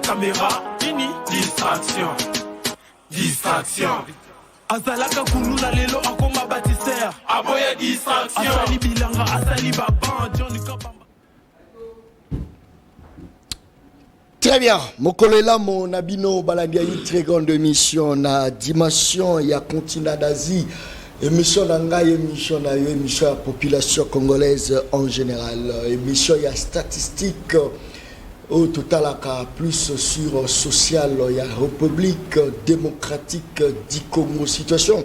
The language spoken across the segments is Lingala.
caméra, fini, distraction. Distraction. Azalaka kulula lelo akoma bâtisseur. Aboya distraction. Asali bilanga, asali baban, Johnny Kabamba. Très bien, Mokolela mon abino balandia une très grande émission na dimension ya continent d'Asie. Émission d'Angaï, émission na yo, émission la population congolaise en général. Émission ya statistique au total à plus sur social ya République démocratique du Congo. Situation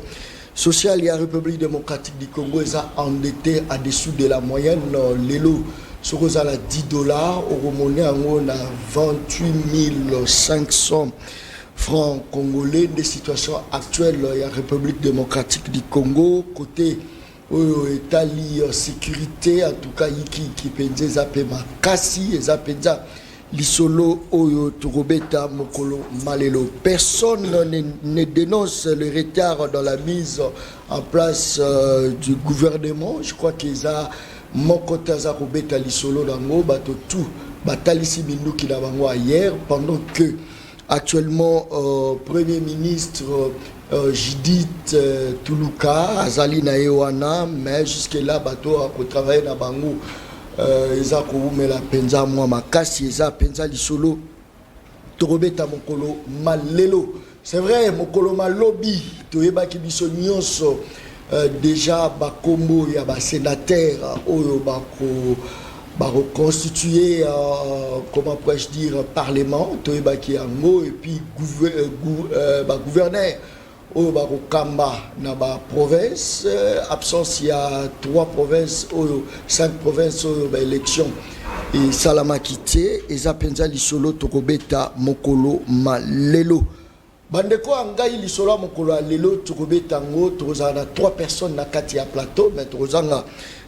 sociale ya République démocratique du Congo est endetté à dessous de la moyenne. L'élo sur aux $10 au monnaie on a 28 500 francs congolais. Des situations actuelles il y a République démocratique du Congo côté Italie sécurité en tout cas qui pense zapema kasi zapeza lisolo oyo turobeta mokolo malelo. Personne ne dénonce le retard dans la mise en place du gouvernement. Je crois qu'ils ont mon côté à Robeta Lisolo Dango, bateau tout, batalisi Mindou qui l'a hier, pendant que actuellement, Premier ministre Judith Tuluka, Azali Naewana, mais jusque-là, bateau a travaillé dans Bango, ils ont mais la penza moi makasi, ils ont penza Lisolo, Torobeta Mokolo Malelo. C'est vrai, Mokolo Malobi, Toyeba Kibiso Nyonso. Déjà bakombo ya ba sénateur oyo bako constituer comment pourrais-je dire parlement toyeba ki yango et puis gouverneur oyo bako kamba na ba province absence ya 3 provinces oyo 5 provinces oyo ba élection et salama kité eza penza lisolo tokobeta mokolo malelo. Bandeko angai lisolo mokolo lelo tukobeta ngo tozana 3 personnes na kati ya plateau mais tozanga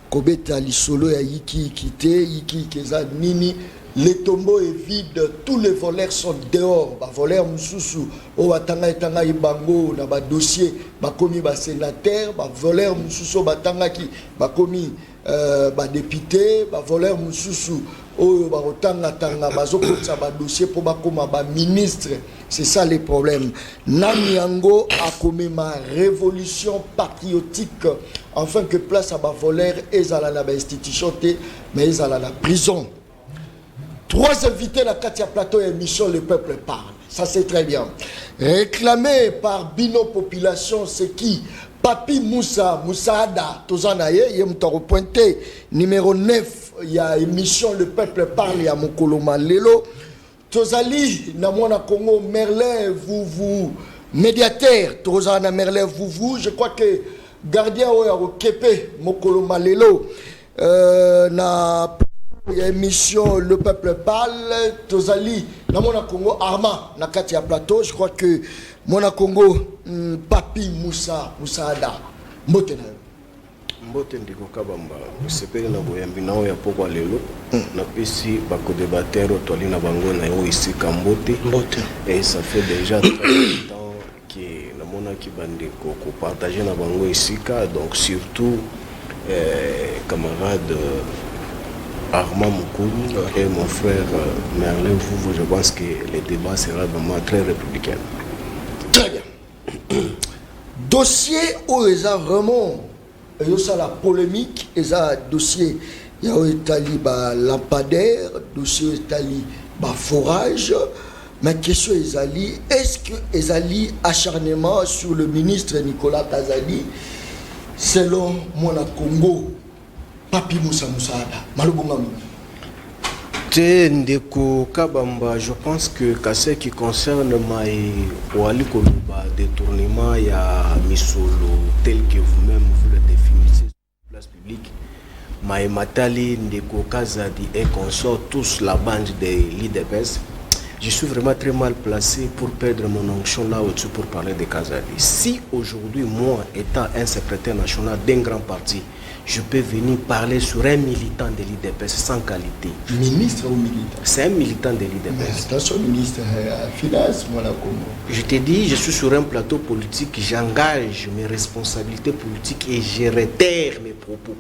kobeta lisolo ya yiki kité yiki keza nini les tombeaux est vide, tous les voleurs sont dehors. Ba voleurs mususu o watanga etanga ibango na ba dossier ba komi ba sénateur ba voleurs mususu batanga ki ba komi ba député ba voleurs mususu oyo ba otanga tanga bazokotsa ba dossier pour ba koma ba ministre. C'est ça les problèmes. Nani yango a commis ma révolution patriotique afin que place à ba voleurs ezala na ba institution te mais ezala na prison. 3 invités la Katia Plateau émission Le Peuple Parle. Ça c'est très bien. Réclamé par Bino Population, c'est qui? Papi Moussa, Moussaada, Tozanaye, Yemtoro Pointé, numéro 9, il y a émission Le Peuple Parle, il y a Mokolo Malelo. Tozali, Namona Congo, Merlin, vous, médiateur, Tozana Merlin, vous, je crois que gardien au Kepe, Mokolo Malelo, na il y a émission Le Peuple Parle, Tozali, na Mona Congo, Arma, na Katia Plateau, je crois que Mona Congo, Papi Moussa, Moussaada, Mbotena. Mbote ndiko kabamba, sepeli na boyambi na oya poko lelo, na pesi bako débatteur otwali na bango na yo ici Kambote. Et ça fait déjà très longtemps que na mona ki bandeko ko partager na bango ici ka, donc surtout camarade Armand Moukoum et mon frère Merlin Fouvou, je pense que le débat sera vraiment très républicain. Très bien. Dossier où ils ont vraiment la polémique, ils ont dossier, il y a Italie lampadaire, dossier Italie forage, mais question est-ce que Ezali acharnement sur le ministre Nicolas Kazali selon Mona Congo? Papi Moussa Moussaada, Malobongami. Ndeko Kabamba, je pense que ce qui concerne Maï Wali Koluba, détournement, il y a Misolo, tel que vous-même vous le définissez sur la place publique. Maï Matali, Ndeko Kazadi et consort tous la bande des l'IDPS. Je suis vraiment très mal placé pour perdre mon onction là au-dessus pour parler de Kazadi. Si aujourd'hui, moi, étant un secrétaire national d'un grand parti, je peux venir parler sur un militant de l'IDPS sans qualité. Ministre ou militant? C'est un militant de l'IDPS. Attention, ministre finance, moi là comment? Je te dis, je suis sur un plateau politique, j'engage mes responsabilités politiques et je réitère mes propos.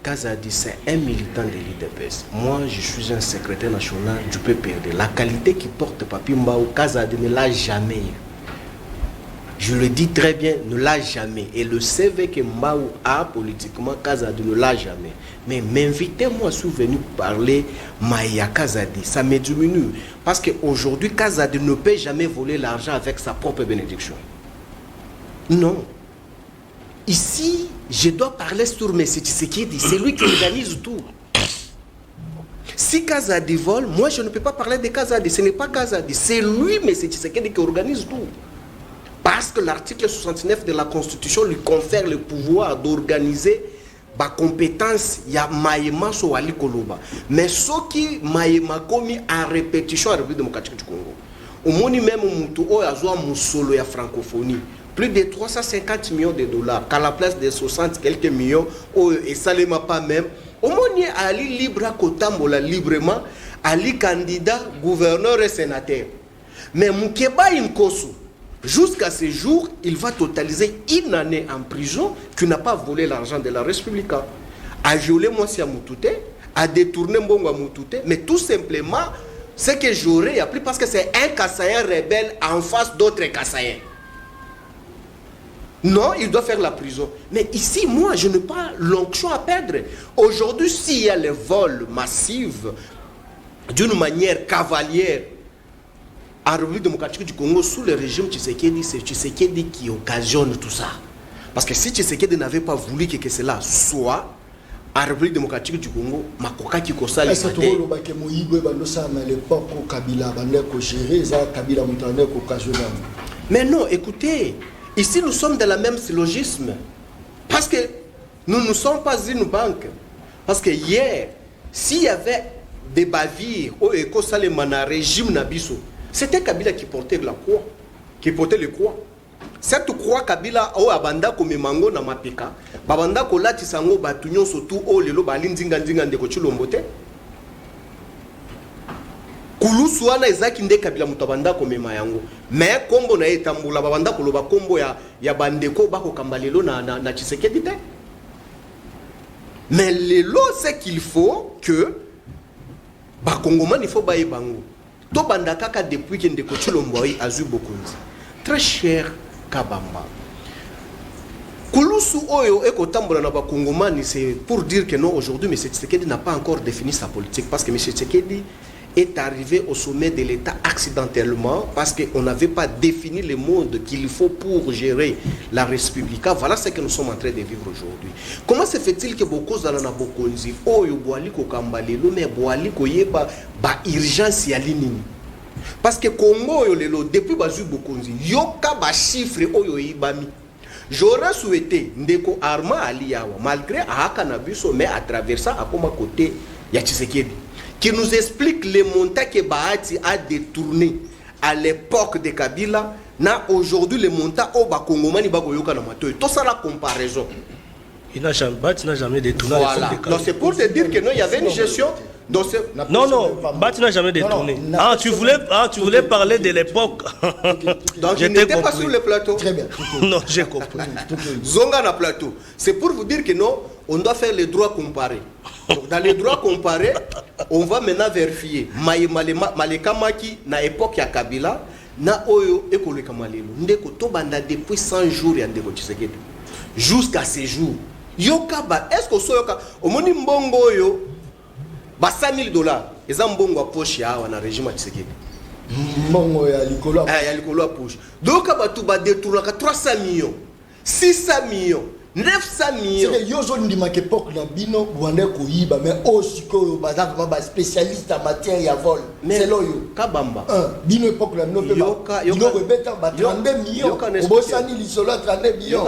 Kazadi, c'est un militant de l'IDPS. Moi, je suis un secrétaire national du PPRD. La qualité qui porte Papi Mbao, Kazadi ne l'a jamais eu. Je le dis très bien, ne l'a jamais. Et le CV que Mbao a politiquement, Kazadi ne l'a jamais. Mais m'invitez-moi, je suis venu parler Maya Kazadi. Ça me diminue. Parce qu'aujourd'hui, Kazadi ne peut jamais voler l'argent avec sa propre bénédiction. Non. Ici, je dois parler sur M. Tshisekedi. C'est lui qui organise tout. Si Kazadi vole, moi je ne peux pas parler de Kazadi. Ce n'est pas Kazadi. C'est lui, M. Tshisekedi, qui organise tout. Parce que l'article 69 de la Constitution lui confère le pouvoir d'organiser la compétence. Il y a Maïma Soali Koloba. Mais ce qui Maïma commis en répétition à la République démocratique du Congo. Au monde même, il y a un solo de francophonie. Plus de 350 millions de dollars, qu'à la place de 60 quelques millions, et ça ne m'a pas même. Au moins, Ali libre à Kotambola librement, Ali candidat, gouverneur et sénateur. Mais Moukeba Inkosu, jusqu'à ce jour, il va totaliser une année en prison qui n'a pas volé l'argent de la République. A violer Moussia Moutouté, a détourné Mbongo Moutouté, mais tout simplement, ce que j'aurais appris parce que c'est un Kassaïen rebelle en face d'autres Kassaïens. Non, il doit faire la prison. Mais ici, moi, je n'ai pas l'onction à perdre. Aujourd'hui, s'il y a les vols massifs, d'une manière cavalière, à la République démocratique du Congo, sous le régime Tshisekedi, c'est Tshisekedi qui occasionne tout ça. Parce que si Tshisekedi n'avait pas voulu que cela soit, à la République démocratique du Congo, Makoka qui kosa les mais non, écoutez, ici, nous sommes dans le même syllogisme. Parce que nous ne sommes pas une banque. Parce que hier, s'il y avait des bavires au Éco-Salemana, régime Nabiso, c'était Kabila qui portait la croix. Qui portait les croix. Cette croix, Kabila, au Abanda, comme Mango, na Mapika, Babanda, Kola, Tisango, Batunyon, surtout, au Lelo, Balinzinganzingan, de Kochulombote. Kulusuana ezaki nde Kabila mutabanda ko mema yango mais kombo na etambula babanda ko loba kombo ya bandeko bako kambalelo na Tshisekedi te. Mais lelo c'est qu'il faut que ba Congomani faut ba ebango to banda kaka depuis que ndeko Tshilombo azu bokonzi. Très cher Kabamba, Kulusu oyo eko tambola na ba Congomani, c'est pour dire que non, aujourd'hui M. Tshisekedi n'a pas encore défini sa politique parce que M. Tshisekedi est arrivé au sommet de l'État accidentellement parce qu'on n'avait pas défini le monde qu'il faut pour gérer la République. Voilà ce que nous sommes en train de vivre aujourd'hui. Comment se fait-il que beaucoup d'anana bokonzi oyo boali ko kambalelo mais boali ko yeba ba urgence ya linini? Parce que Congo yo lelo depuis bazu bokonzi yoka ba chiffre oyo ibami. J'aurais souhaité ndeko Arma Aliawa malgré ahaka na biso mais à travers ça à comme côté ya Tshisekedi qui nous explique les montants que Bahati a détourné à l'époque de Kabila, n'a aujourd'hui les montants au Bakongomani Bagoyoka na Matoy. Tout ça la comparaison. Il n'a jamais détourné. Voilà. Donc c'est pour te dire que non, il y avait une gestion. Non, Bati n'a jamais détourné. Tu voulais parler de l'époque. Donc je n'étais pas sur le plateau. Très bien. Non, j'ai compris. Zonga na plateau. C'est pour vous dire que non, on doit faire les droits comparés. Donc dans les droits comparés, on va maintenant vérifier. Malekamaki na époque ya Kabila na oyo ekoleka malelo. Ndeko to banda depuis 100 jours ya ndeko Tshisekedi. Jusqu'à ces jours. Yoka ba est-ce que so yoka omoni mbongo yo ba $100,000 eza mbongo a poche ya na régime ya Tshisekedi. Mbongo ya likolo. Ya likolo a poche. Donc ba tu ba détourner 300 millions, 600 millions, 900 millions. C'est yo zo ndima ke époque na bino bwande ko yiba mais osiko bazaka ba spécialiste en matière ya vol. C'est loyo Kabamba. Bino époque na bino yoka beta ba 32 millions. Obosani lisolo 32 millions.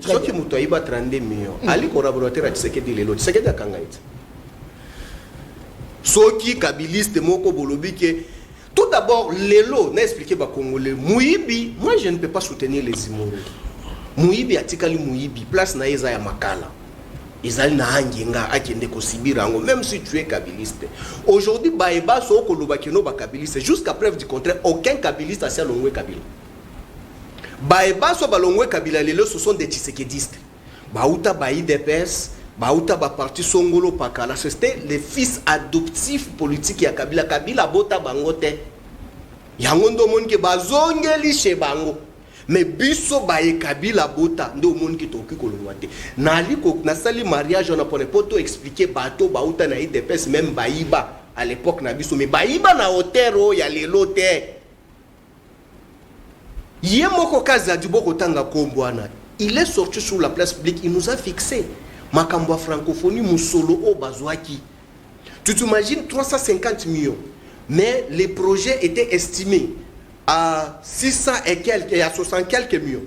Ce qui muto yiba 32 millions. Ali collaborateur à Tshisekedi lelo. Tshisekedi akanga ite. Soki kabiliste moko bolobi ke tout d'abord lelo n'a expliqué ba Congolais Mouyibi, moi je ne peux pas soutenir les Imoro. Mouyibi atikali Mouyibi place na eza ya makala. Ezali na hanginga akende ko sibirango même si tu es kabiliste. Aujourd'hui baeba so ko lobakino ba kabiliste jusqu'à preuve du contraire aucun kabiliste a longwe Kabila. Baeba so balongwe Kabila lelo ce sont des tshisekedistes. Bauta ba IDPS Bauta ba parti Songolo Pakala, c'était les fils adoptifs politiques ya Kabila. Kabila bota bangote. Yangondo mon ke bazongeli chez bango. Mais biso baye Kabila bota ndo mon ki toki kolongwate. Nali ko nasali mariage on a pour poto expliquer bato bauta na IDPS même baiba à l'époque na biso mais baiba na hotero ya lelote. Yemoko kaza du boko tanga kombwana. Il est sorti sur la place publique, il nous a fixé. Makambo francophonie musolo o bazwaki. Tu t'imagines 350 millions. Mais les projets étaient estimés à 600 et quelques et à 60 quelques millions.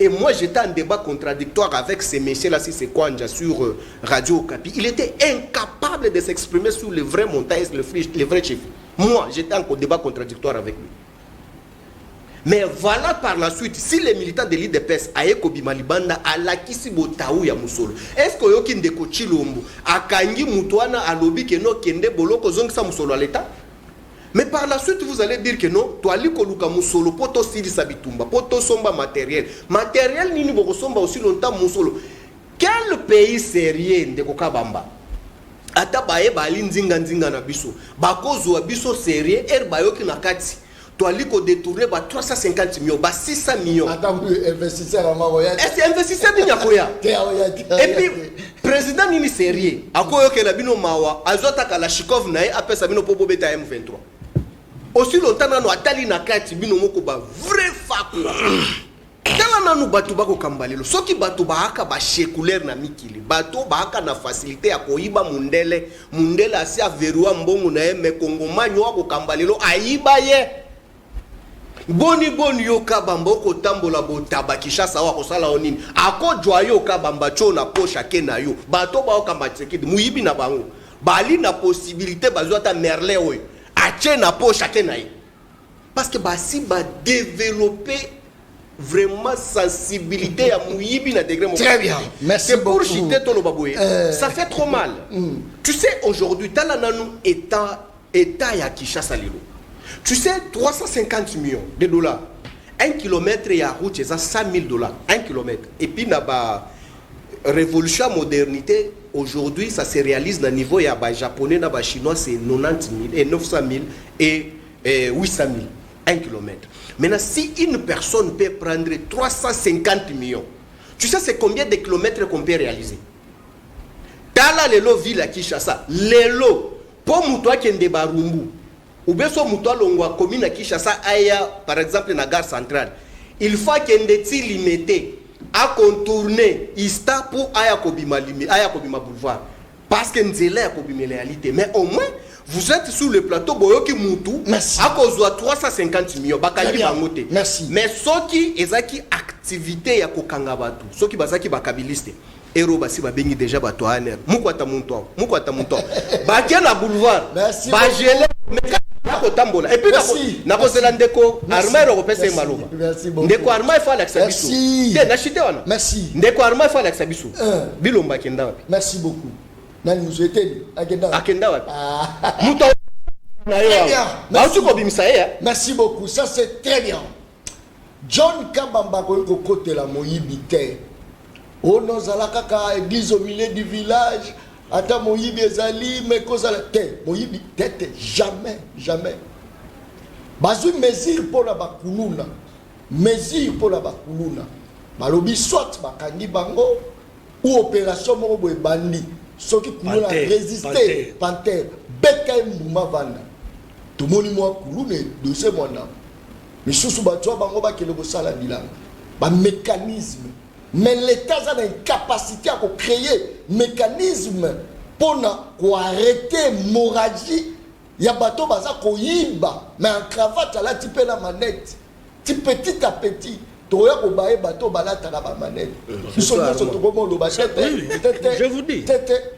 Et moi j'étais en débat contradictoire avec ces messieurs-là, si c'est quoi sur Radio Okapi. Il était incapable de s'exprimer sur les vrais montagnes, les vrais chiffres. Moi j'étais en débat contradictoire avec lui. Mais voilà par la suite, si les militants de l'IDPS Ayeko Bimalibanda à la Kisibotaou ya Musolo, est-ce que yoki ndeko Chilombo akangi mutuana alobi que no kende boloko zong sa Musolo à l'état? Mais par la suite vous allez dire que non, toi liko luka Musolo poto sili sabitumba, poto somba matériel. Matériel nini boko somba aussi longtemps Musolo. Quel pays sérieux ndeko Kabamba? Ata bae bali nzinga nzinga na biso. Bakozo wa biso sérieux bayoki na kati. Toi, il faut détourner 350 millions, 600 millions. Attends, investisseur à Maroya. Est-ce investisseur de Nyakoya? Et puis, président Nini sérieux, à quoi que la bino mawa, azota kalashikov nae, après ça bino popo beta M23. Aussi longtemps, nous atali na kati bino moko ba vrai fakura. Tala nanu batu bako kambalelo. Soki batu bahaka ba shekulaire na mikili. Batu bahaka na facilité ya koiba mundele. Mundele asi a verua mbongo na me kongomanyo wako kambalelo aiba ye. Boni yo kabamba ko tambola botaba Kishasa wa kosala onini ako joyo kabamba cho na posha ke na yo bato ba okamba tsekidi muyibi na bango bali na possibilité bazota merle oyo ache na posha ke na yo parce que basi ba développer vraiment sensibilité à muyibi na degré. Très bien, merci beaucoup. C'est pour chiter tolo baboye. Ça fait trop mal. Tu sais aujourd'hui tala nanu état ya Kishasa lelo. Tu sais, 350 millions de dollars. 1 kilomètre et à route, c'est 100 000 dollars. 1 kilomètre. Et puis, dans la révolution modernité, aujourd'hui, ça se réalise dans le niveau japonais, dans le chinois, c'est 90 000 et 900 000 et 800 000. 1 kilomètre. Maintenant, si une personne peut prendre 350 millions, tu sais, c'est combien de kilomètres qu'on peut réaliser? Tala lelo ville à Kinshasa. Lelo, pour moi, qui est de Barumbu. Ou bien so muto longwa commune à Kinshasa aya par exemple na gare centrale. Il faut qu'il y limité à contourner Ista pour aya kobima boulevard parce que nzela ya kobima réalité mais au moins vous êtes sur le plateau boyoki mutu à cause de 350 millions bakali bangote. Merci. Mais soki ezaki activité ya kokanga batu soki bazaki bakabiliste ero basi babengi déjà bato aner mukwata muntu bakia na boulevard ba gelé et puis nakozela ndeko arma européen maloba ndeko arma il faut l'accès biso te na chité wana merci ndeko arma il faut l'accès biso bilomba kenda wapi merci beaucoup nani muzweteli akenda wapi muto na yo ba tu ko bimisa ya merci beaucoup ça c'est très bien. John Kabamba ko côté la moyibi te on nous ala kaka église au milieu du village. Attends, Moïbi ezali, mais cause à la terre. Moïbi tête, jamais. Bazu mesure pour la bakuluna. Mesure pour la bakuluna. Balobi soit bakangi bango ou opération moko bandi. Soki kuluna résister, panthère, beka mbuma vanda. Tout le monde moi kulune de ce monde. Mais sous batwa bango ba kele ko sala bilanga. Ba mécanisme. Mais l'État a une capacité à créer un mécanisme pour arrêter l'hémorragie. Il y a bateau baza ko yiba, mais en cravate là tu peux la manette. Petit à petit, tu as ko baé bateau balata la manette. Je vous dis.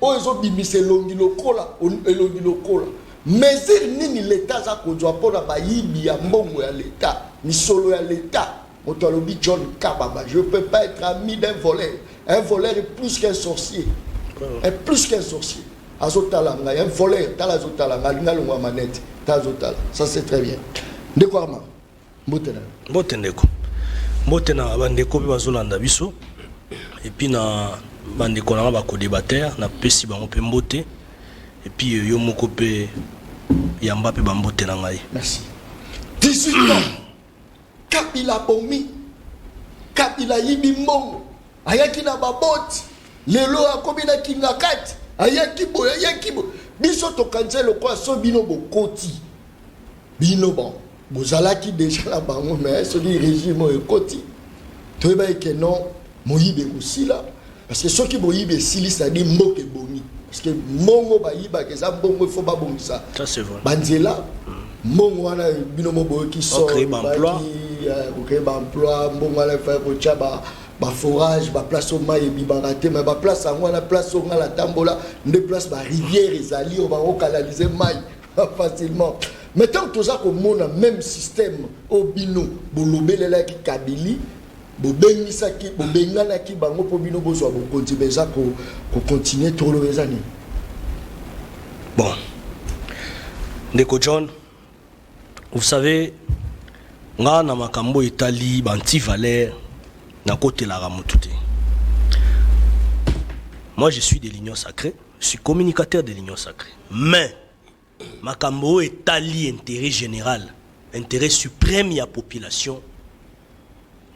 Oh ils ont bimisé longi lokola, longi lokola. Mais nini l'État a ko doit pour la bayibi ya mbongo ya l'État, ni solo ya l'État. John Kabamba, je ne peux pas être ami d'un voleur. Un voleur est plus qu'un sorcier. Est plus qu'un sorcier. Azotalanga, un voleur, talazotalanga, lingalongwa manette, tazotala. Ça c'est très bien. Ndeko Arma, mbotena. Mbotendeko. Mbotena bandeko pe bazolanda biso. Et puis na bande konanga ba co-débatteur na pesi bango pe mbote et puis yo moko pe yamba pe bambote na ngai. Merci. 18 ans. Kabila bomi. Kabila yibi mbongo. Ayaki na baboti. Lelo akobi na kingakati. Ayaki bo. Biso to cancel quoi so bino bokoti. Bino bon. Bozalaki déjà la bango mais ce régime est koti. Tu vas que non moyibe aussi là parce que ceux qui moyibe sili ça dit mboke bomi parce que mongo ba yiba que ça bongo il faut pas bon ça. Ça c'est vrai. Banzela mongo wana binomo boy qui sort créer emploi mongo wana faire ko chaba ba forage ba place au mai et bibaraté mais ba place en wana place au la tambola de place ba rivière ezali on va canaliser mai facilement. Maintenant tout ça comme on a même système au bino bolobelela ki kabili bobengisaki bobenganaki bango po bino bozwa bokonti ça ko continuer trop les années. Bon. Ndeko John, vous savez nga na makambo Italie banti valeur na côté la ramutute. Moi je suis de l'Union sacrée, je suis communicateur de l'Union sacrée. Mais makambo Italie intérêt général, intérêt suprême ya population.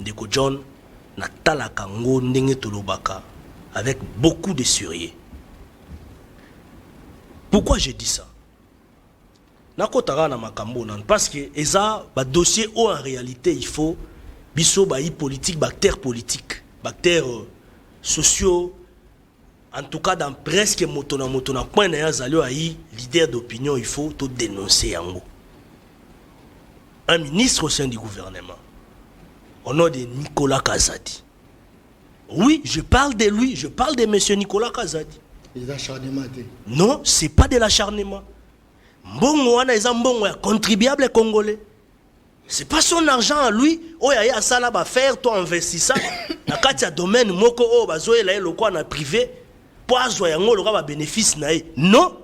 Ndeko John na talaka ngo ndenge tolobaka avec beaucoup de sérieux. Pourquoi j'ai dit ça? Nakotara na makambo nan parce que eza ba dossier où en réalité il faut biso ba politique, bactères politiques, bactères sociaux. En tout cas dans presque motona point na yazali ayi leader d'opinion il faut tout dénoncer yango. Un ministre au sein du gouvernement au nom de Nicolas Kazadi. Oui, je parle de lui, je parle de monsieur Nicolas Kazadi. Il a acharnement. Non, c'est pas de l'acharnement. Mbongo wana eza mbongo ya contribuable congolais. C'est pas son argent à lui. Oya ya sala ba faire toi investissant na kati ya domaine moko o bazoela e lokwa na privé pour azwa yango lokwa ba bénéfice na e. Non.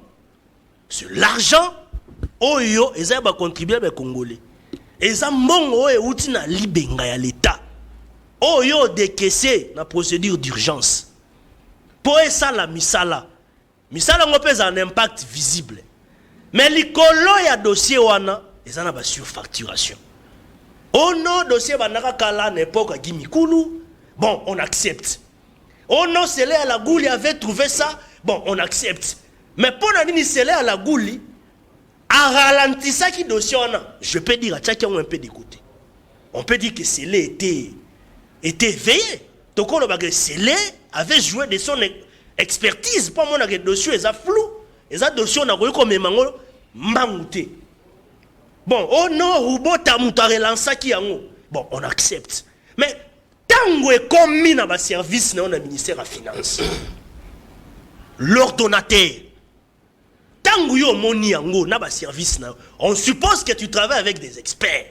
C'est l'argent oyo eza ba contribuable congolais. Eza mbongo oyo uti na libenga ya l'état. Oyo décaissé na procédure d'urgence. Pour ça la misala. Misala ngopeza un impact visible. Mais likolo ya dossier wana eza na ba surfacturation. Oh non, dossier banaka kala n'époque à Gimikulu. Bon, on accepte. Oh non, Sélé à la Gouli avait trouvé ça. Bon, on accepte. Mais pour la Sélé à la Gouli, à ralentir ça qui dossier wana, je peux dire à chacun un peu d'écouter. On peut dire que Sélé était éveillé. Donc on a Sélé avait joué de son expertise. Pour moi, on a dossier est flou. Et ça dossier on a vu comme mango mbangouté. Bon, oh non, Roubo Tamouta relança qui yango. Bon, on accepte. Mais tango est commis dans le service dans le ministère de la Finance. L'ordonnateur. Tango yo moni yango na ba service na. On suppose que tu travailles avec des experts.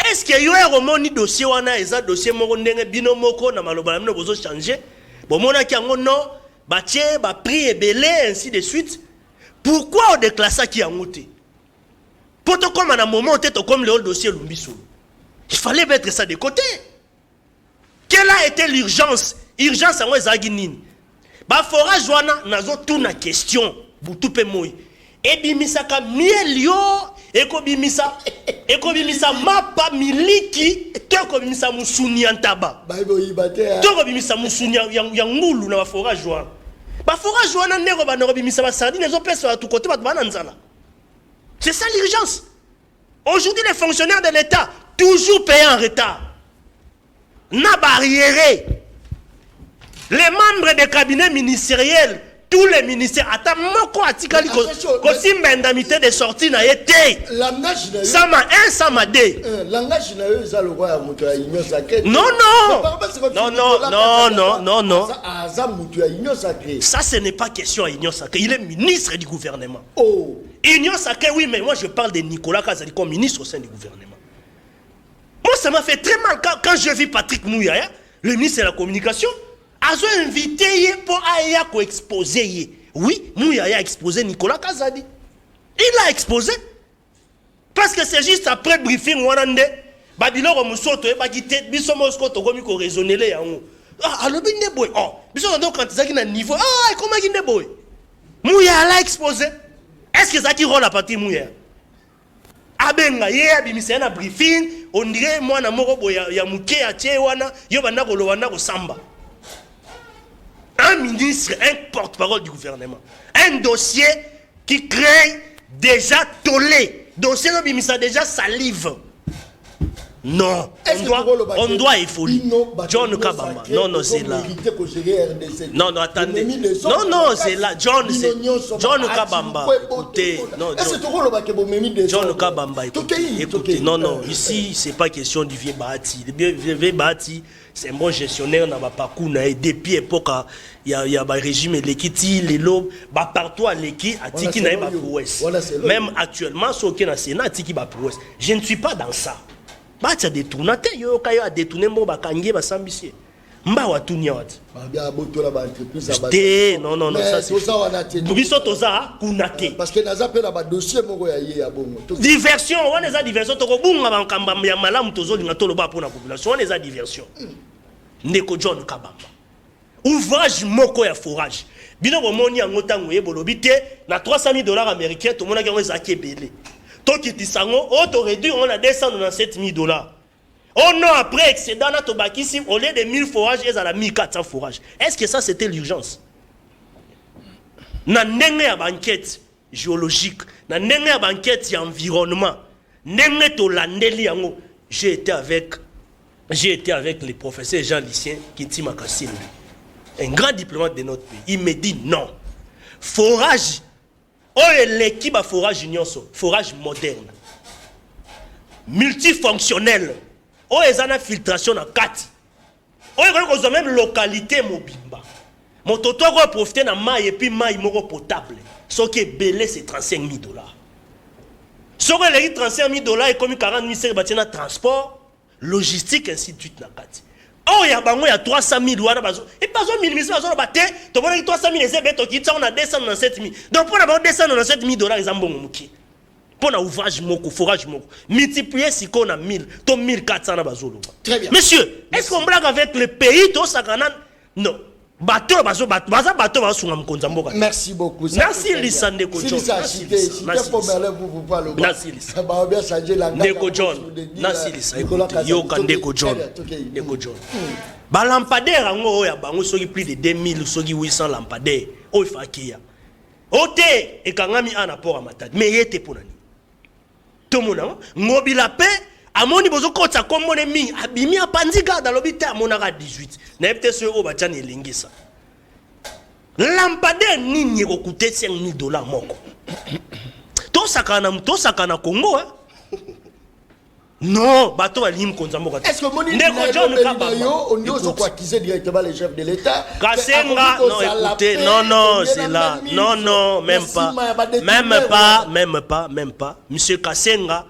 Est-ce que yo est moni dossier wana eza dossier moko ndenge bino moko na maloba na bozo changer? Bon mona ki yango non, ba tie ba prix et belé ainsi de suite. Pourquoi on déclare ça qui yango te? Poto comme à un moment où comme le dossier Lumbiso. Il fallait mettre ça de côté. Quelle a été l'urgence? Urgence à moi Zaginine. Ba forage wana nazo tout na question. Boutou pe moi. Et bimisaka mielio eko bimisa mapa miliki toko bimisa musuni antaba. Toko bimisa musuni yangulu na ba forage wana. Ba forage wana ndeko ba no bimisa ba sardine zo pesa tout côté ba bananzala. C'est ça l'urgence. Aujourd'hui, les fonctionnaires de l'État, toujours payés en retard. N'a barriéré. Les membres des cabinets ministériels, tous les ministères, attends, moko atikali kosimba indemnité de sortie na été. Sama 1, sama 2. Langage na yo za le roi ya mutu ya Union sacrée. Non. Ça, ce n'est pas question à Union sacrée. Il est ministre du gouvernement. Oh. Union sacrée, oui, mais moi je parle de Nicolas Kazadi comme ministre au sein du gouvernement. Moi, ça m'a fait très mal quand je vis Patrick Mouyaya, le ministre de la Communication, a invité pour Aya pour exposer. Oui, Mouyaya a exposé Nicolas Kazadi. Il l'a exposé. Parce que c'est juste après le briefing, Babylon Moussoto et Bagité, Bissomosko, Togomi, ko raisonner les yango. Ah, alobi ne boy. Oh, biso ndo quand ça qui na niveau. Ah, comment qui ne boy? Mouya la exposé. Est-ce que ça qui rôle à partir Mouya? Abenga ye abimisa na briefing, on dirait moi na moko boy ya muke ya tie wana, yo banda ko lo wana ko samba. Un ministre, un porte-parole du gouvernement. Un dossier qui crée déjà tollé. Dossier no bimisa déjà salive. Non, on doit évoluer. John Kabamba. Non, c'est là. Non, attendez. Non, c'est là. John Kabamba. Écoutez, non, John Kabamba, écoutez. Non, ici, c'est pas question du vieux Bahati. Le vieux Bahati, c'est un bon gestionnaire dans ma parcours. Depuis l'époque, il y a un régime l'équité, les lobes, partout à l'équité, à Tiki n'a pas pour même actuellement, ce qui est dans le Sénat, Tiki va pour je ne suis pas dans ça. Bah tu as détourné yo kayo a détourné mo bakangi ba sambisie mba watunya wat non ça c'est biso toza kunate parce que naza pe na ba dossier moko ya ye ya bongo diversion on les a diversion to ko bunga ba nkamba ya malamu tozo linga to loba pour la population on les a diversion ndeko John Kabamba ouvrage moko ya forage bino bomoni yango tango ye bolobi te na $300,000 américains to mona yango ezaki ebele. Qui tisango, on réduit, on a $297,000. On a après excédent, on a ici, au lieu de 1000 forages, ils ont 1400 forages. Est-ce que ça c'était l'urgence? Dans une enquête géologique, dans une enquête environnement, j'ai été avec le professeur Jean Lucien Kinti Makassine, un grand diplomate de notre pays. Il me dit non. Forage. Oh, l'équipe à forage union, forage moderne, multifonctionnel. Oh, ils ont une filtration en 4. Oh, ils ont même localité mobimba. Mon toto va profiter de maille et puis maille potable. Ce qui est belé, c'est $35,000. Ce qui est $35,000 et comme 40,000, c'est le transport, logistique, ainsi de suite. Oh, il y a $300,000. Et pas besoin de 1000 000, tu as 300,000, on a 297,000. Donc, pour avoir $297,000, ils ont bon. Pour un ouvrage, forage, multiplier si on a 1000, tu as 1400. Très bien. Monsieur, est-ce qu'on blague avec le pays, tout ça? Non. Merci beaucoup. Merci Lisa Ndeko John. Merci Lisa. Ndeko John. Merci Lisa. Yoka Ndeko John. Ndeko John. Ba lampadaire ango ya bango soki plus de 2000 soki 800 lampadaire. O ifakia. Ote ekangami ana pora matadi. Mais yete ponani. Tomona ngobila pe amoni bozo kota komone mi abimi apanzika da lobite amonaka 18 na epte so o bachani elingisa lampadaire nini ko coûter $5,000 moko to sakana Congo non bato balim konza moko est-ce que moni ndeko John Kabamba on dit aux accuser directement les chefs de l'État Kasenga non écoutez non c'est là non même pas monsieur Kasenga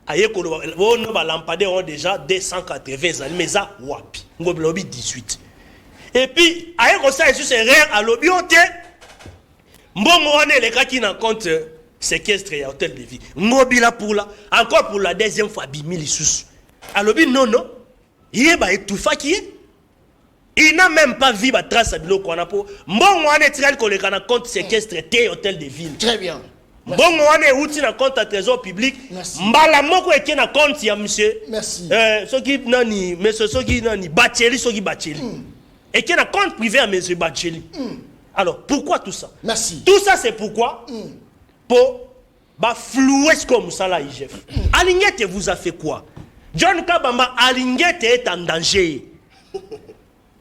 ayekolo on ba lampadaire ont déjà 280 ans mais ça wapi ngobelobi 18 et puis ayeko ça juste erreur à lobiote mbongo wana elekaki na compte séquestre et hôtel de vie ngobila pour la encore pour la deuxième fois bimili sous alobi non yeba etufa qui il n'a même pas vu ba trace biloko wana po mbongo wana etirali koleka na compte séquestre et hôtel de ville. Très bien. Bongo wane outi na compte à trésor public mbala moko eke na compte ya monsieur soki nani monsieur soki nani Bacheli eke na compte privé à monsieur Bacheli. Alors pourquoi tout ça? Merci. Tout ça c'est pourquoi pour ba flouer ce comme ça là IGF. Alingete vous a fait quoi? John Kabamba Alingete est en danger.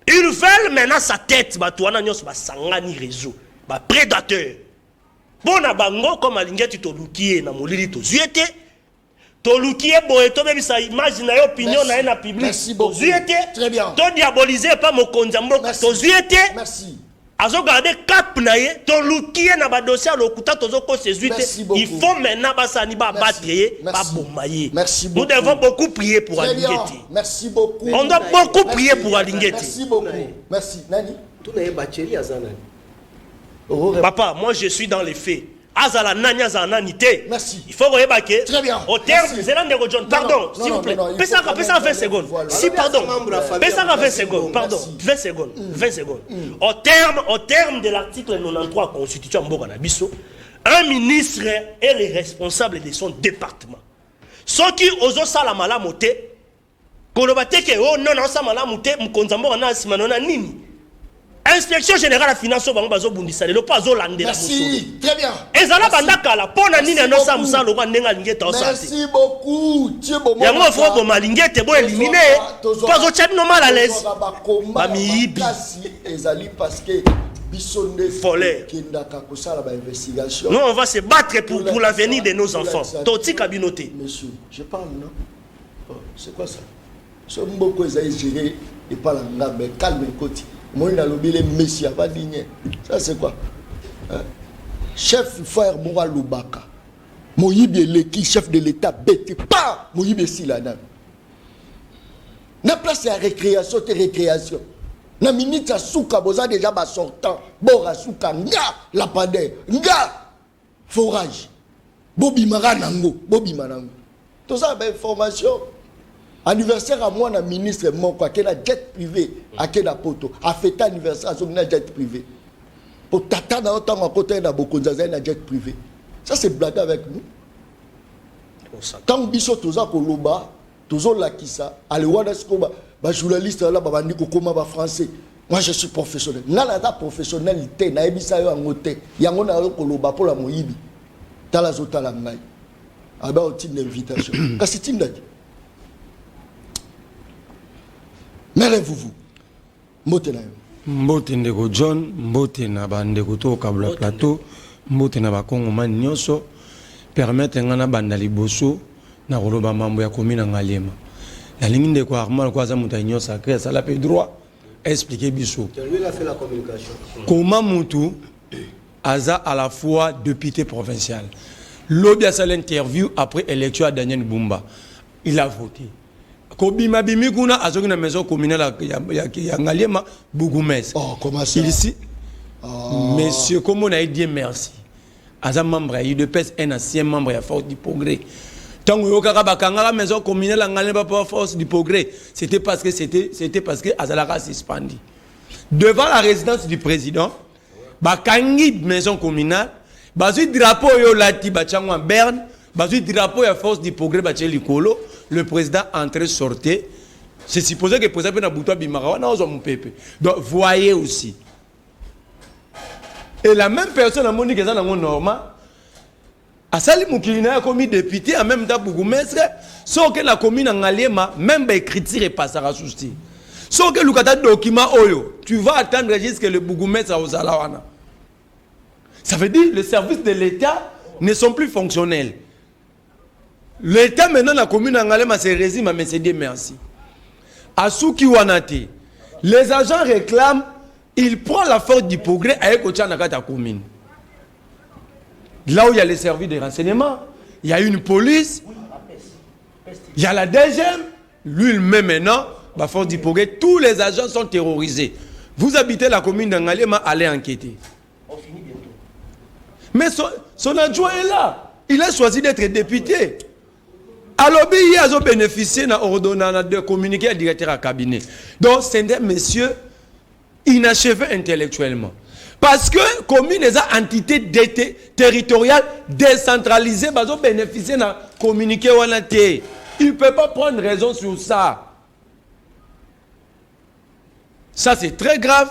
Ils veulent maintenant sa tête ba toana nyos ba sangani réseau ba prédateur. Bon na bango comme alingeti to lukié na molili to zuete to lukié boye to bebi sa image na opinion na na public to zuete très bien to diaboliser pas mo konzambo to zuete merci azo garder cap na ye to lukié na ba dossier lokuta to zo ko se zuete il faut maintenant ba sani ba battre ba bomaye. Nous devons beaucoup prier pour Alingeti. Merci beaucoup. On doit beaucoup prier pour Alingeti. Merci beaucoup. Merci Nani tout na Bacheli azana. Papa, moi je suis dans les faits. azala nani azala nani te. Merci. Il faut que très bien. Au terme, c'est là de John. Pardon, s'il vous plaît. Pesa 20 secondes. Si pardon. Pesa 20 secondes. Pardon. 20 secondes. 20 secondes. Au terme de l'article 93 constitution Mboka na biso, un ministre est le responsable de son département. Ceux qui osent ça la malamoté, kolobate ke oh non ça malamoté mkonzambo na simanona nini. Inspection générale de finance bango bazo bundisa le pas zo lande la muso. Merci, très bien. Ezala bandaka la pona nini no sa musa lo ndenga lingeta o santé. Merci beaucoup. Yango fo bo malingete bo éliminer. Pas au chat normal à l'aise. Ba miyibi. Ezali parce que bisonde Foller. Kindaka kosala ba investigation. Nous on va se battre pour l'avenir de nos enfants. Toti kabinoté. Monsieur, je parle non. Oh, c'est quoi ça? Ce mboko ezali géré et pas la ngabe calme koti. Moi, il a le Messie, pas digné. Ça, c'est quoi? Chef frère Moura Loubaka. Moïbe Leki, chef de l'État, bête. Pas Moïbe Silana. Na place à récréation, c'est récréation. Na minute à souka, boza déjà bas sortant. Bora souka, nga, la padère. Nga, forage. Bobi Maranango. Bobi Marango. Tout ça, ben, information. Anniversaire à moi, na ministre mon quoi, qui a jet privé, à qui a poto, a fêté anniversaire à son jet privé. Pour tata dans autant à côté d'un beaucoup de jet privé. Ça c'est blague avec nous. Tant que biso toza koloba, tozo la kisa, allez voir ce qu'on va journaliste là, bah ni comment va français. Moi je suis professionnel. Nala ta professionnalité, na ebisa yo angote. Yango na yo koloba pour la moyibi. Tala zota la ngai. Aba au titre d'invitation. Kasi tindaki. Mêlez-vous. Mbote na yo. Mbote ndeko John, mbote na bandeko to kabla plateau, mbote na bakongo man nyonso permettre ngana banda liboso na koloba mambo ya komina ngalema. La ligne ndeko Armand kwa za muta nyonso sacré ça la pe droit expliquer biso. Lui il a fait la communication. Comment mutu aza à la fois député provincial. Lobby a fait l'interview après élection à Daniel Bumba. Il a voté. Kobima bimi kuna azoki na maison communale ya Ngaliema Bougumès. Oh, comment ça? Ici, monsieur, comme on a dit merci. Aza membre à UDPS, un ancien membre à Force du Progrès. Tant que yoka bakanga la maison communale Ngaliema pas Force du Progrès, c'était parce que Azalara suspendu. Devant la résidence du président, bakangi maison communale, bazu drapeau yo lati bachango en Berne, bazu drapeau ya Force du Progrès bacheli kolo. Le président entré sortait. C'est supposé que le président n'a pas bimara. Donc voyez aussi. Et la même personne a monique dans le normal. A sali mukilina a commis député en même temps bougumestre. Sauf que la commune en Ngaliema même ba écriture et passe à souci. Sauf que le kata document oyo, tu vas attendre jusqu'à le bougumestre aux alawana. Ça veut dire que les services de l'État ne sont plus fonctionnels. L'État maintenant la commune Ngalema se résume mais c'est Dieu merci. À Souki Wanate, les agents réclament, il prend la force du progrès avec Ochanakata commune. Là où il y a les services de renseignement, il y a une police, il y a la deuxième, lui-même maintenant, la force du progrès, tous les agents sont terrorisés. Vous habitez la commune d'Angalema, allez enquêter. On finit bientôt. Mais son adjoint est là. Il a choisi d'être député. Alors, il a bénéficié de communiquer à directeur à cabinet. Donc, c'est un monsieur inachevé intellectuellement. Parce que la commune est une entité territoriale décentralisée, il a bénéficié de communiquer. Il ne peut pas prendre raison sur ça. Ça, c'est très grave.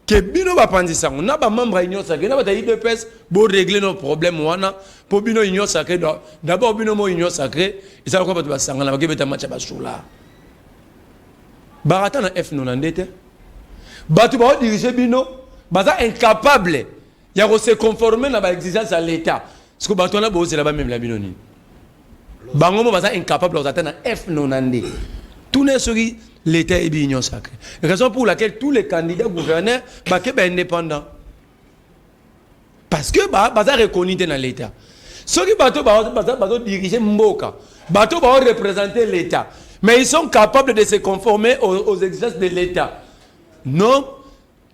Que bino va penser ça, on a pas membre union sacrée, on a dit de pèse pour régler nos problèmes wana pour bino union sacrée d'abord bino mo union sacrée et ça quoi pas sangana ba kebeta match ba soula barata na F nonandete batu ba diriger bino baza incapable ya ko se conformer na ba exigence à l'état parce que batu na bo c'est là-bas même la bino ni bango mo baza incapable de na F nonandé tout n'est sur l'État est union sacrée. Raison pour laquelle tous les candidats gouverneurs sont indépendants. Parce que baza reconnu dans l'État. Ceux qui bateau diriger Mboka, bateau représenter l'État, mais ils sont capables de se conformer aux exigences de l'État. Non,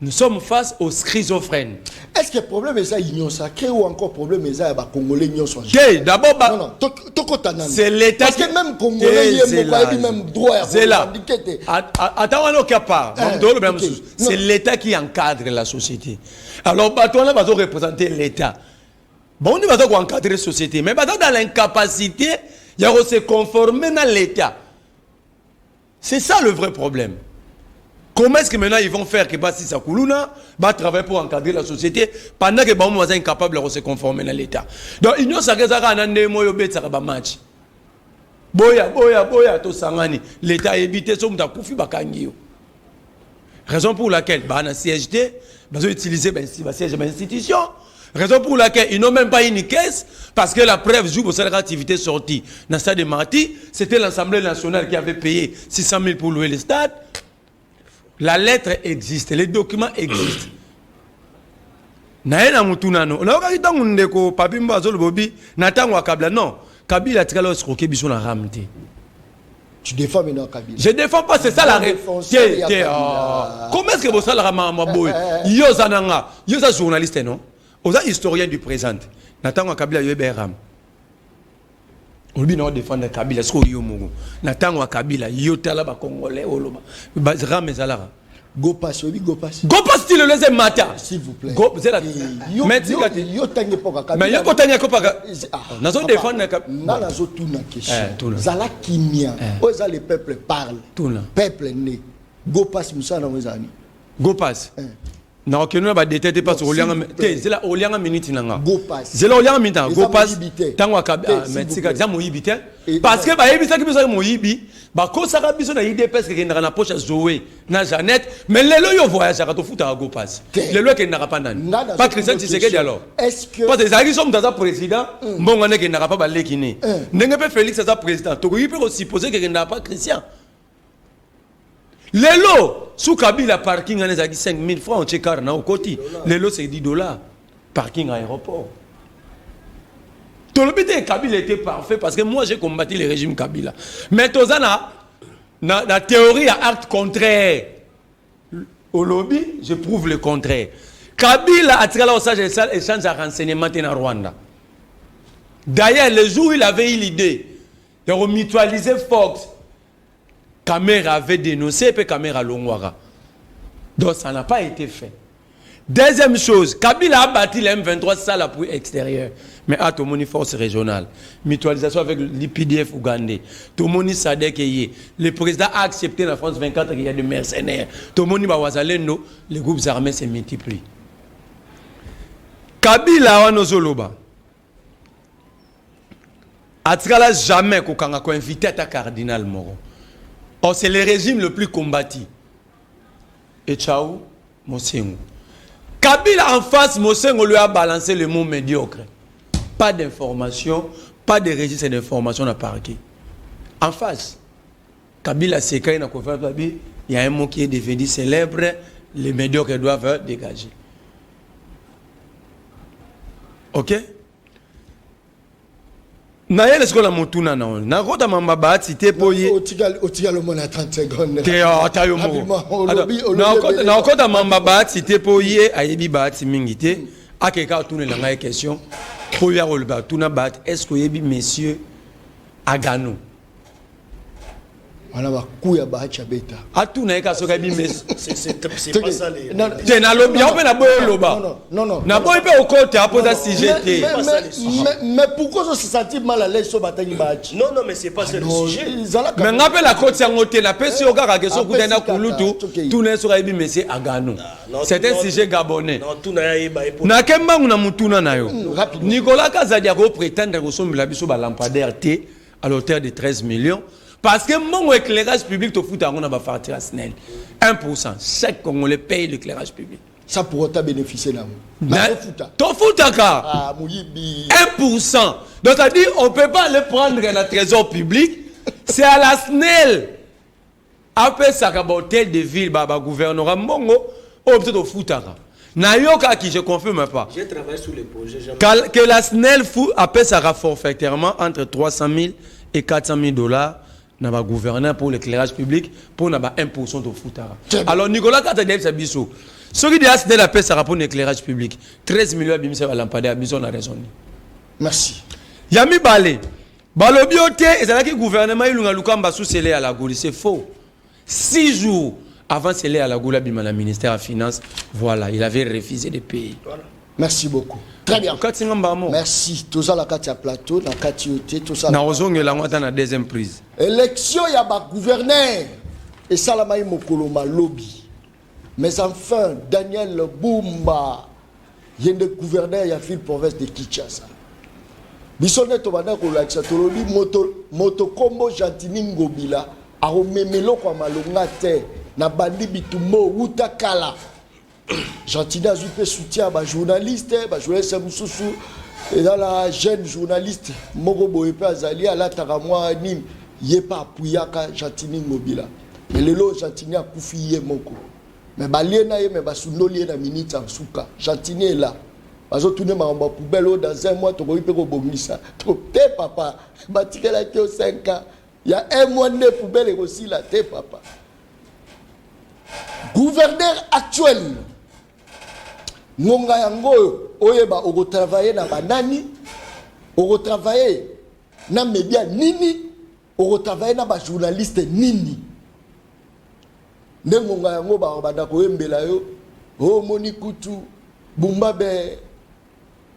Nous sommes face aux schizophrènes. Est-ce que le problème est ça union sacrée ou encore problème est ça les Congolais union sont d'abord non non c'est l'État parce que même Congolais il y a même droit c'est là attends on n'a pas c'est l'État qui encadre la société. Alors on va représenter l'État. Bon on va encadrer la société mais dans l'incapacité il y a se conformer dans l'État. C'est ça le vrai problème. Comment est-ce que maintenant ils vont faire que Bassi Sakuluna va travailler pour encadrer la société pendant que les gens sont incapables de se conformer dans l'État. Donc, il y a un match. Boya, to sangani. L'État a évité son koufi bakangio. Raison pour laquelle, dans la CSG, ils ont utilisé la siège de l'institution. Raison pour laquelle ils n'ont même pas une caisse, parce que la preuve joue pour cette activité sortie. Dans le stade de Marty, c'était l'Assemblée nationale qui avait payé 600 000 pour louer le stade. La lettre existe, les documents existent. Naena mutunano. On a regardé dans mon déco, papi mbazol bobi, n'attends Kabila non. Kabila a tiré l'oscroqué biso na ramte. Tu défends maintenant Kabila. Je défends pas, c'est ça la réponse. Comment est-ce que vous savez la rama boy? Yo zananga, yo za journaliste non? Oza historien du présent. N'attends Kabila yo beram. On lui défendre Kabila, ce qu'on y a Nathan Kabila, Yotala ba Congolais, Oloba, Ram et Zalara. Go pass, go pass. Go pass, tu le laisses matin. S'il vous plaît. Go, c'est la. Mais yo tangi pas Kabila. Mais yo ko tangi ko pa. Nazo défendre Kabila. Nazo tout na question. Zala kimia. Oza le peuple parle. Peuple né. Go pass musa na wezani. Go pass. Non, que nous avons détecté pas sur Olianga. C'est là Olianga minute nanga. Go pass. C'est là Olianga minute. Go pass. Tango Kabila. Mais c'est que ça moyibite. Parce que bah yebisa qui besoin moyibi. Bah ko ça biso na IDPS que na poche Zoé na Jeannette. Mais les lois yo voyage à to futa go pass. Les lois qui n'aura pas nani. Pas Christian Tshisekedi alors. Est-ce que parce que ça qui sommes dans un président. Mbongo ne qui n'aura pas balé kiné. N'engue pas Félix ça président. To il peut aussi poser que n'a pas Christian. Les lots, sous Kabila parking, on a 5 000 francs, on check au côté. Les lots, c'est $10. Parking à aéroport. Tout le but de Kabila était parfait parce que moi, j'ai combattu le régime Kabila. Mais tout ça, la théorie à acte contraire. Au lobby, je prouve le contraire. Kabila a tiré là au sage échange de renseignements en Rwanda. D'ailleurs, le jour où il avait eu l'idée de remutualiser Fox, Kamera avait dénoncé et Kamera Longwara. Donc ça n'a pas été fait. Deuxième chose, Kabila a bâti la M23, ça l'appui extérieur. Mais à tout le monde, force régionale. Mutualisation avec l'IPDF ougandais. Tout le monde, Sadek et le président a accepté la France 24 qu'il y a des mercenaires. Tout le monde, les groupes armés se multiplient. Kabila a nos Atkala jamais qu'on a invité à Cardinal Moro. Or, c'est le régime le plus combattu. Et ciao, Mosengo. Kabila en face, Mosengo lui a balancé le mot médiocre. Pas d'information, pas de registre d'information à parquet. En face, Kabila s'est créé dans la conférence, il y a un mot qui est devenu célèbre, les médiocres doivent dégager. Ok? Naye les scolaires montuna na on. Na kota mamba ba cité poye. Otiga le monde à 30 secondes. Te atayo mo. Na kota mamba ba cité poye ayebi ba ti mingité. Akeka tourner la ngaye question. Poye rolba tuna ba est-ce que yebi messieurs Agano. On a coup ya ba chabeta. Atuna eka soka yebi messieurs. C'est pas ça les. Te na lobi on peut na boye loba. Non. Na boye pe au côté à poser sujet. Mais pourquoi on se sentit mal à l'aise sur Batani Bachi? Non, mais c'est pas ça le sujet. Mais on appelle la côte sangote, la personne au gars qui sont coupés dans Kulutu, tout n'est sur Ebi Messi Agano. C'est un sujet gabonais. Non, tout n'a pas été. Na kemba una mutuna na yo. Nicolas Kazadiago prétend ressemble la biso ba lampadaire T à l'auteur de 13 millions. Parce que mon éclairage public te fout à on a ba fartir SNEL. 1%. Chaque Congolais paye l'éclairage public. Ça pourrait te bénéficier là. Ton foutaka. 1%. Donc ça dit on peut pas aller prendre le trésor public. C'est à la SNEL. Après ça hôtel de ville baba gouvernorat Mongo on peut au foutaka. Nayoka qui je confirme pas. J'ai travaillé sur les projets que la SNEL fout appelle ça forfaitairement entre 300 000 et 400 000 $ na ba gouverneur pour l'éclairage public pour na ba 1% de foutaka. Alors Nicolas Katadeb Sabiso Ce qui dit à la paix, ça rapport à l'éclairage public. 13 millions de bimisa va lampadaire, bison a raison. Merci. Yami Balé. Balobiote, et c'est là que le gouvernement il a lukamba sous scellé à la goule. C'est faux. 6 jours avant scellé à la goule, le ministère de la Finance, voilà, il avait refusé de payer. Voilà. Merci beaucoup. Très bien. Merci. Tout ça, la Katia Plateau, la Katia Oté, tout ça. La deuxième prise. Élection, il y a un gouverneur. Et ça, la maille Mokoloma lobby. Mais enfin, Daniel Boumba, il y a un gouverneur, il y a une province de Kinshasa. Bisonne Tobana Kolaksa Tolobi, Moto Kombo Jantini Ngobila, a rememelo kwa malongate, na bandi bitumo, Utakala. Gentini a eu soutien à journaliste, journaliste Moussoussou, et dans la jeune journaliste, Mogobo Epe Azali, à la Taramwa Nîmes, Yepa Apuyaka, Gentini Ngobila. Mais le lot, Gentini a koufié Moko. Mais Baliena, mais Basundoli na minute en souka. Gentini est là. Bazo tourner ma poubelle dans un mois, tu peux go bomisa. T'es papa, Batika la qui 5 ans. Il y a un mois de poubelle et aussi là, t'es papa. Gouverneur actuel. Ngonga yango oyeba oko travailler na banani, oko travailler na média nini, oko travailler na ba journaliste nini. Ngonga yango ba banda ko embela yo, o moni kutu, bumba be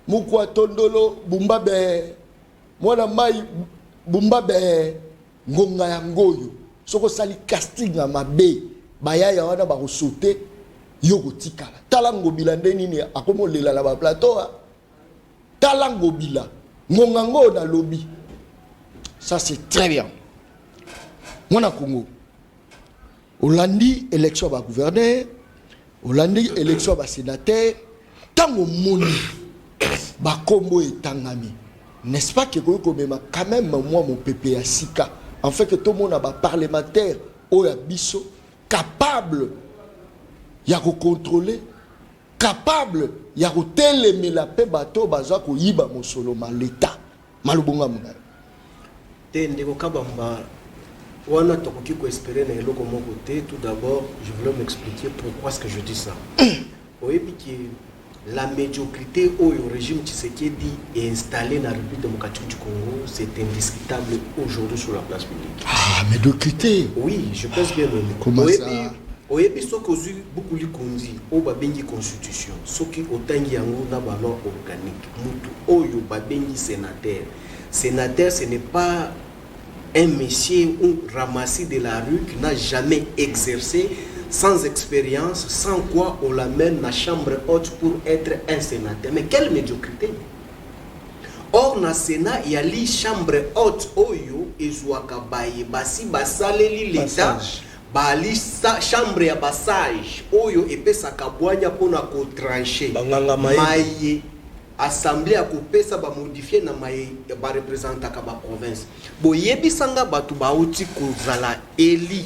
mukwa tondolo, bumba be mwana mai bumba be ngonga yango yo. Soko sali casting na mabe, baya ya wana ba ko sauter. Yoko tikala talango bila ndenini akomo lela la ba plateau talango bila ngongango na lobby. Ça c'est très bien. Mona Congo Hollandi élection ba gouverneur, Hollandi élection ba sénateur, tango moni ba kombo etangami. N'est-ce pas que ko mema quand même moi mon pépé ya sika en fait que tout le monde a ba parlementaire oya biso capable ya ko contrôler, capable ya ko télémer la paix bateau baza ko yiba mosolo ma l'état malubonga mona te ndeko kabamba wana tokoki ko espérer na eloko moko te. Tout d'abord je voulais m'expliquer pourquoi est-ce que je dis ça. Oyebi que la médiocrité au régime Tshisekedi est installée dans la République démocratique du Congo, c'est indiscutable aujourd'hui sur la place publique. Ah, médiocrité. Oui, je pense bien. Comment ça? Oyebi soki ozwi beaucoup likondi oyo babengi constitution soki otangi yango na baloi organique mutu oyo babengi sénateur. Sénateur, ce n'est pas un monsieur ou ramassé de la rue qui n'a jamais exercé, sans expérience, sans quoi on l'amène à la chambre haute pour être un sénateur. Mais quelle médiocrité! Or, dans le Sénat, il y a la chambre haute oyo ezwaka baye basi basaleli l'État. Bali chambre ya passage oyo epesa kabwanya pona ko trancher maye assemblée ya kopesa ba modifier na maye ba représenter ka ba province boyebi sanga batu bauti kozala eli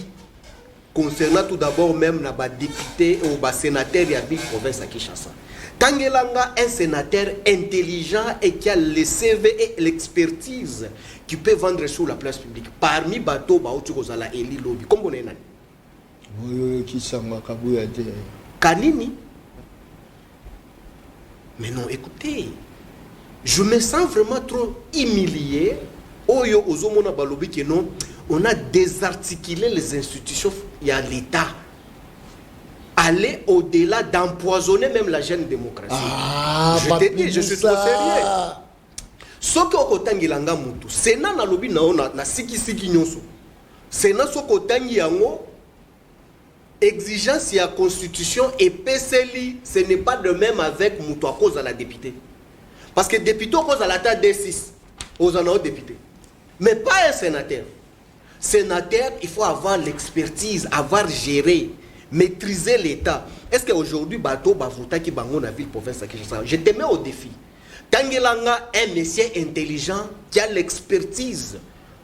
concernant tout d'abord même na ba député ou ba sénateur ya ville province à Kinshasa. Tangelanga un sénateur intelligent et qui a le CV et l'expertise qui peut vendre sur la place publique parmi bateau bauti kozala eli lobby comme on est nani Kanini. Mais non, écoutez, je me sens vraiment trop humilié. Oyo ozomona balobi que non, on a désarticulé les institutions, il y a l'État. Aller au-delà d'empoisonner même la jeune démocratie. Ah, je te dis, je suis trop sérieux. Soki okotangi langa mutu, Sénat na lobi na ona na siki nyonso. Sénat soko tangi yango exigence et la constitution et PCLI, ce n'est pas de même avec Moutou à cause de la députée. Parce que député à cause de la taille D6, aux en députés. Mais pas un sénateur. Sénateur, il faut avoir l'expertise, avoir géré, maîtriser l'État. Est-ce qu'aujourd'hui, Bato Bavouta qui bango na ville province, je te mets au défi. Tangelanga, un monsieur intelligent qui a l'expertise.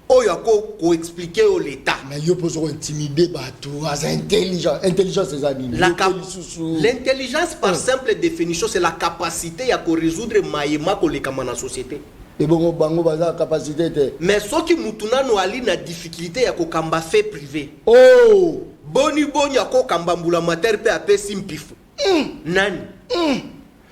Oyako ko expliquer au l'État. Mais yo pose intimider bateau, intelligent, intelligence c'est animé. L'intelligence par simple définition c'est la capacité à résoudre maïma ko le kama na société. Et bon bango baza capacité te. Mais ceux qui mutuna no ali na difficulté à ko kamba fait privé. Oh, boni ya ko kamba mbula mater pe apesi mpifu. Nani.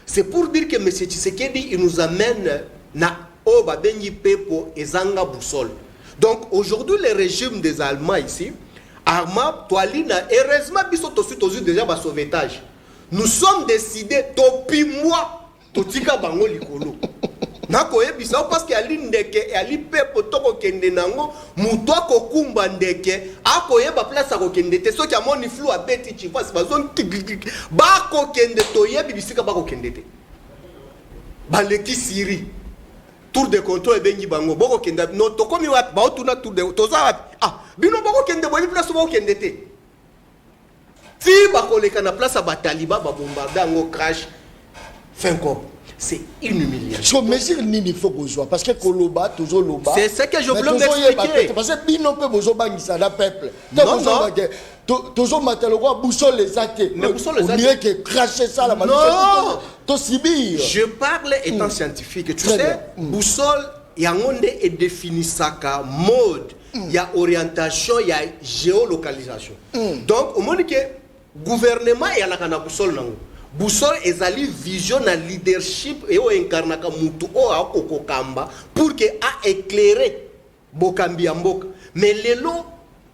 C'est pour dire que M. Tshisekedi, il nous amène na Oba Benyi Pepo et Zanga Boussole. Donc aujourd'hui, le régime des Allemands ici, Arma, Toalina, heureusement, ils sont aussi déjà à sauvetage. Nous sommes décidés, depuis moi, Totika Bango Likolo. Nakoye bisao parce que ali ndeke ali pepo toko kende nango mutwa kokumba ndeke akoye ba place ko kende te so ki amoni flou abeti chi passe ba zone ba ko kende to yebi bisika ba ko kende te ba leki siri tour de contrôle bengi bango boko kende no to komi wat ba otuna tour de to za bino boko kende bo place boko kende te ti ba ko leka na place ba taliba ba bombarder ngo crash fin corps. C'est une humiliation. Mesure nini faut que soit parce que Koloba toujours loba. C'est ce que je voulais vous expliquer. Parce que bino pe bozo bangisa na peuple. Non. Toujours matelo quoi boussole les actes. Mais boussole les actes. On dirait que cracher ça la non. To sibir. Je parle étant scientifique. Tu sais, boussole yangonde est défini saka mode. Il y a orientation, il y a géolocalisation. Donc au moment que gouvernement y a la kana boussole nango. Boussole ezali vision na leadership et o incarnaka mutu o akoko kamba pour que a éclairer bokambi mboka mais lelo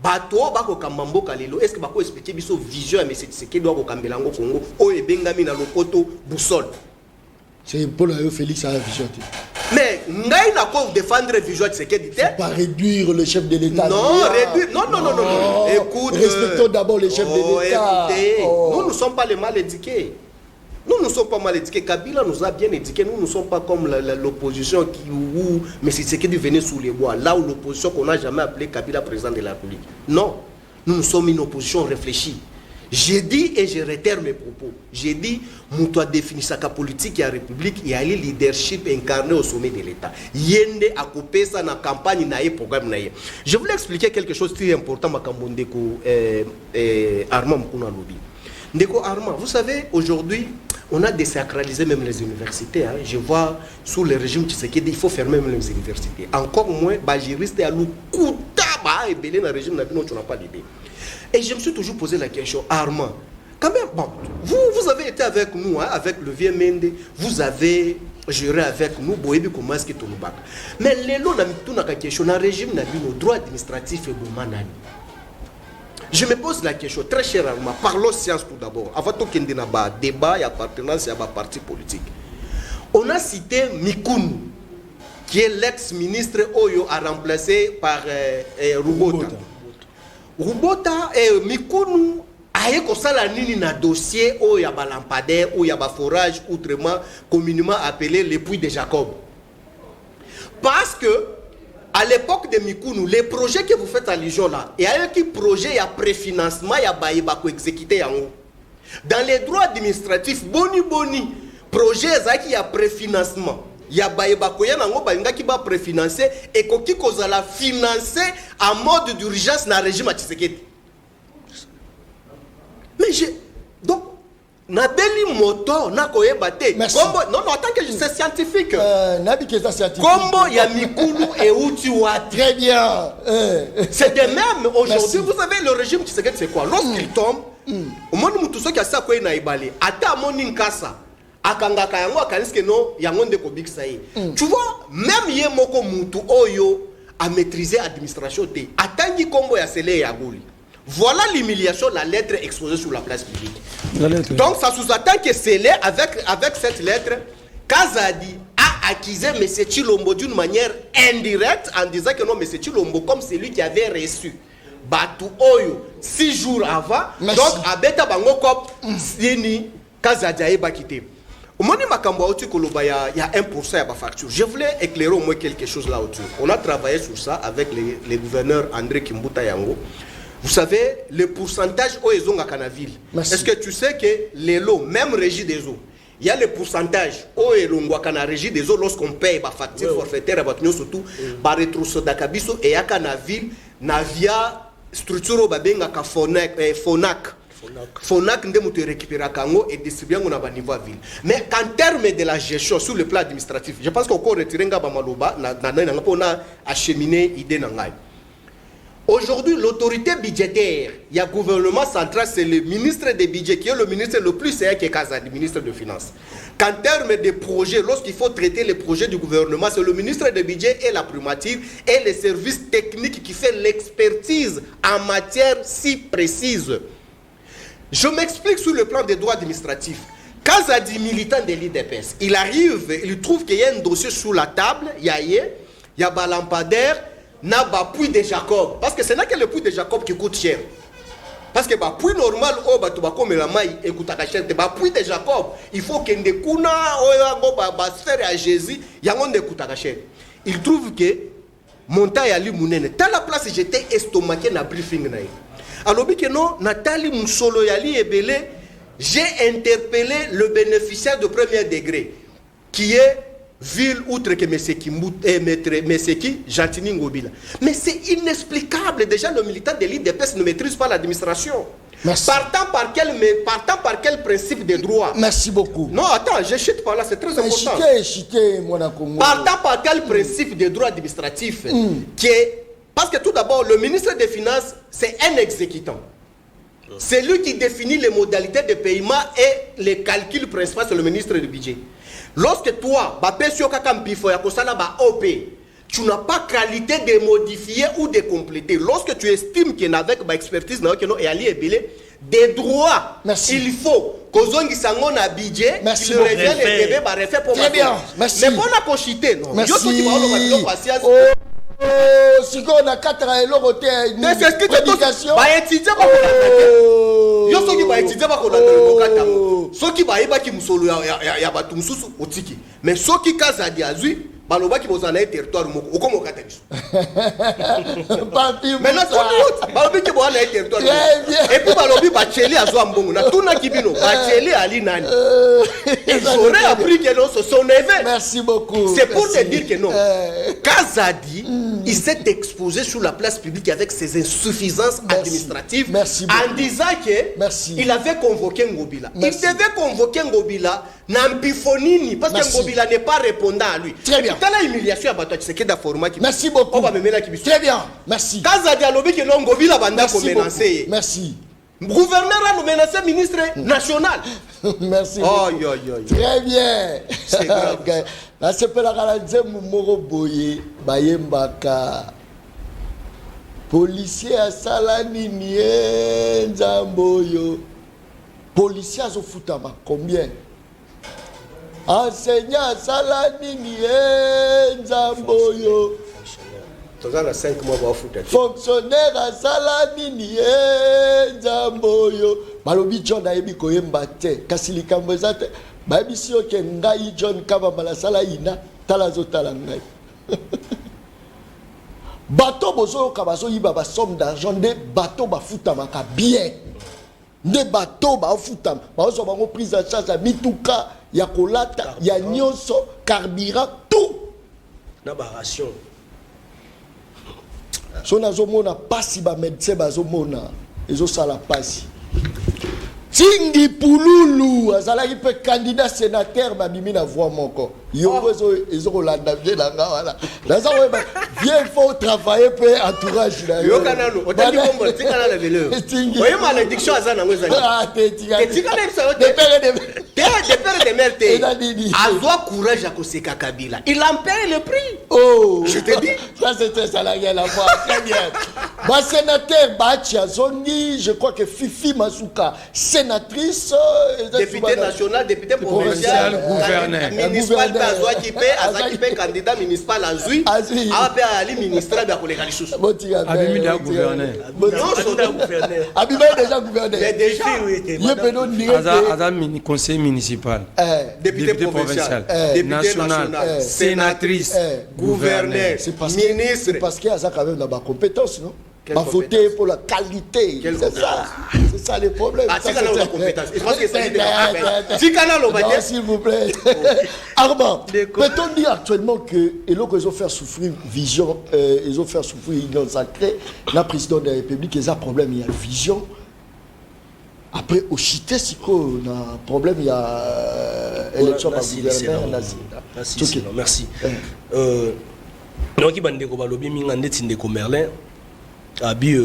bato bako kamba mboka lelo est-ce que bako expliquer biso vision ya monsieur Tshisekedi doit ko kambela ngo Congo o ebengami na lokoto boussole c'est pour la Félix a vision. Mais ngai na ko défendre vision Tshisekedi te pas réduire le chef de l'État. Non, réduire non. Écoute, respectons d'abord les chefs de l'État. Nous ne sommes pas les mal éduqués. Nous ne sommes pas mal éduqués. Kabila nous a bien éduqués. Nous ne sommes pas comme l'opposition où M. Tshisekedi venait sous les bois. Là où l'opposition qu'on n'a jamais appelé Kabila président de la République. Non. Nous sommes une opposition réfléchie. J'ai dit et je réitère mes propos. J'ai dit, nous doit définir sa politique et la République, il y a le leadership incarné au sommet de l'État. Yende a coupé ça dans la campagne, dans le programme. Je voulais expliquer quelque chose de très important, Armand Mkouna Lobi. Ndeko Armand, vous savez, aujourd'hui, on a désacralisé même les universités. Hein. Je vois sous le régime Tshisekedi, il faut fermer même les universités. Encore moins, juriste à l'oukuta, et belé dans le régime, tu n'as pas l'idée. Et je me suis toujours posé la question, Armand, quand même, bon, vous avez été avec nous, hein, avec le vieux Mende, vous avez géré avec nous, Boébi Koumaski Tonoubak. Mais les lots, on a une question, dans le régime, on a nos droits administratifs et Boumanani. Je me pose la question, très cher Armand, parlons science tout d'abord. Avant tout qu'il y ait un débat, il y a appartenance, il y a un parti politique. On a cité Mikounou, qui est l'ex-ministre Oyo, a remplacé par Rubota. Rubota et Mikounou aye kosala nini na dossier où il y a ba lampadaire, où il y a ba forage, autrement communément appelé le puits de Jacob. Parce que à l'époque de Mikounou, les projets que vous faites allusion là, il y a un qui projet, il y a préfinancement, il y a baïba ko exécuter en haut. Dans les droits administratifs, boni projet il y a préfinancement. Il y a baïba ko yango bainga qui va préfinancer et qui kozala financer en mode d'urgence dans le régime à Tshisekedi. Mais donc Nabeli moto na koyebate. Non, attends que je suis scientifique. Combo ya Mikounou et Outiwa. Très bien. C'est de même aujourd'hui, vous savez le régime Tshisekedi c'est quoi? Lorsqu'il tombe, au moins nous tous ceux qui a ça quoi na ibale. Ata moni nkasa. Akangaka yango akaniske no yango ndeko big sai. Tu vois, même ye moko mutu oyo a maîtriser administration te. Atangi combo ya sele ya goli. Voilà l'humiliation, la lettre exposée sur la place publique. Donc ça sous-attend que Sélé, avec cette lettre, Kazadi a accusé M. Tshilombo d'une manière indirecte en disant que non, M. Tshilombo, comme c'est lui qui avait reçu Batu Oyo 6 jours avant, donc Abeta Bangokop, Sini, Kazadi a ébakité. Au moment où il y a 1% à la facture, je voulais éclairer au moins quelque chose là-dessus. On a travaillé sur ça avec les gouverneurs André Kimbuta Yango. Vous savez, le pourcentage aux eaux à Canaville. Est-ce que tu sais que les lots, même régie des eaux, il y a le pourcentage aux eaux à la régie des eaux lorsqu'on paye la facture forfaitaire à votre surtout par rétrosso d'Akabiso et à Canaville, Navia, structure Babenga Fonac. Fonac ndemouté récupérer Kango et distribuer à niveau à ville. Mais qu'en termes de la gestion sur le plan administratif, je pense qu'on peut retirer Bamaloba, on a acheminé idée Nangai. Aujourd'hui, l'autorité budgétaire, il y a gouvernement central, c'est le ministre des budgets qui est le ministre le plus sérieux qui est Kazadi, ministre de Finances. Qu'en termes de projets, lorsqu'il faut traiter les projets du gouvernement, c'est le ministre des budgets et la primature et les services techniques qui fait l'expertise en matière si précise. Je m'explique sur le plan des droits administratifs. Kazadi, militant de l'IDPS, il arrive, il trouve qu'il y a un dossier sous la table, il y a un lampadaire, n'a pas puits de Jacob. Parce que ce n'est que le puits de Jacob qui coûte cher. Parce que le puits normal, comme la maille, écoute à cher. Le puits de Jacob, il faut qu'il y ait des kuna, sphère à Jésus, il y a un écoute à cher. Il trouve que montagne ali mounene. Dans la place, j'étais estomaqué dans le briefing. Alors, que non, Nathalie Moussolo Yali et Belé, j'ai interpellé le bénéficiaire de premier degré, qui est ville outre que Meseki, Jantini Ngobila. Mais c'est inexplicable. Déjà, le militant de l'IDPS ne maîtrise pas l'administration. Partant par quel principe de droit? Merci beaucoup. Non, attends, je chute par là, c'est très important. Partant par quel principe de droit administratif qui est... Parce que tout d'abord, le ministre des Finances, c'est un exécutant. C'est lui qui définit les modalités de paiement et les calculs principaux, c'est le ministre du budget. Lorsque toi, tu n'as pas qualité de modifier ou de compléter. Lorsque tu estimes qu'il y a avec expertise des droits, il faut que tu aies un budget qui le révèle et que tu pour. Très bien, merci. Mais bon, on a conchité, non? Merci. Si on a 4 ans, il y a une prédication. Yo soki ba étudier ba ko la democrate soki ba yeba ki musolo ya batu mususu otiki mais soki Kazadi azui baloba ki bozana territoire moko okomo kata biso mais na soki balobi ki bozana territoire et puis balobi ba cheli azwa mbongo na tuna kibino ba cheli ali nani j'aurais appris que non ce son évêque. Merci beaucoup. C'est pour te dire que non Kazadi il s'est exposé sur la place publique avec ses insuffisances administratives en disant que il avait convoqué Ngobila. Il devait convoquer Ngobila Nampifonini parce que Ngobila n'est pas répondant à lui. Très bien. Merci beaucoup. Très bien. Merci. Kazadi a lobby que Ngobila banda ko menacer. Merci. Gouverneur a menacé ministre national. Merci beaucoup. Très bien. C'est grave. La sepela kala nzembo moko boye bayembaka policier asala nini nzambo yo policier azofutama combien enseignant asala nini nzambo yo tozana 5 mois ba futa fonctionnaire asala nini nzambo yo balobi John ayebi koyemba te kasi likambo eza te bayebi oke ngai John Kabamba nasala ina tala azotala ngai bato bozoyoka bazoyiba basomme d'argent nde bato bafutamaka bien nde bato bafutama bazozwa bango prise en charge ya mituka ya kolata ya nyonso carburant tout na baration so nazomona pasi bamédecin bazomona ezosala pasi Tingi Pululu azalaki pe candidat sénateur babimi na voix moko yo ezolanda bien nga wala naza bien faut travailler pe entourage na yo kanalo otandi bombo tikana la veleur oye malédiction azana ngweza tikana ça de père de mère azwa courage à koseka Kabila il en paye le prix. Oh je te dis ça c'était salarié la voix très bien. Ba sénateur Bachi Azongi je crois que Fifi Masuka sénatrice député national député provincial gouverneur municipal azaki candidat municipal azui ape ali ministre ba koleka lisusu abimi da gouverneur abimi déjà gouverneur mais déjà aza conseiller municipal député provincial député national sénatrice gouverneur ministre c'est parce qu'il y a quand même la compétence non va voter pour la qualité. C'est ça le problème. S'il vous plaît. Armand, peut-on dire actuellement que ils ont fait souffrir vision, ils ont fait souffrir union sacrée, la présidente de la République, ils ont un problème, il y a vision. Après, au Chité, si on a un problème, il y a élection par gouverneur. Merci. Donc, il y a des Merlin. Abi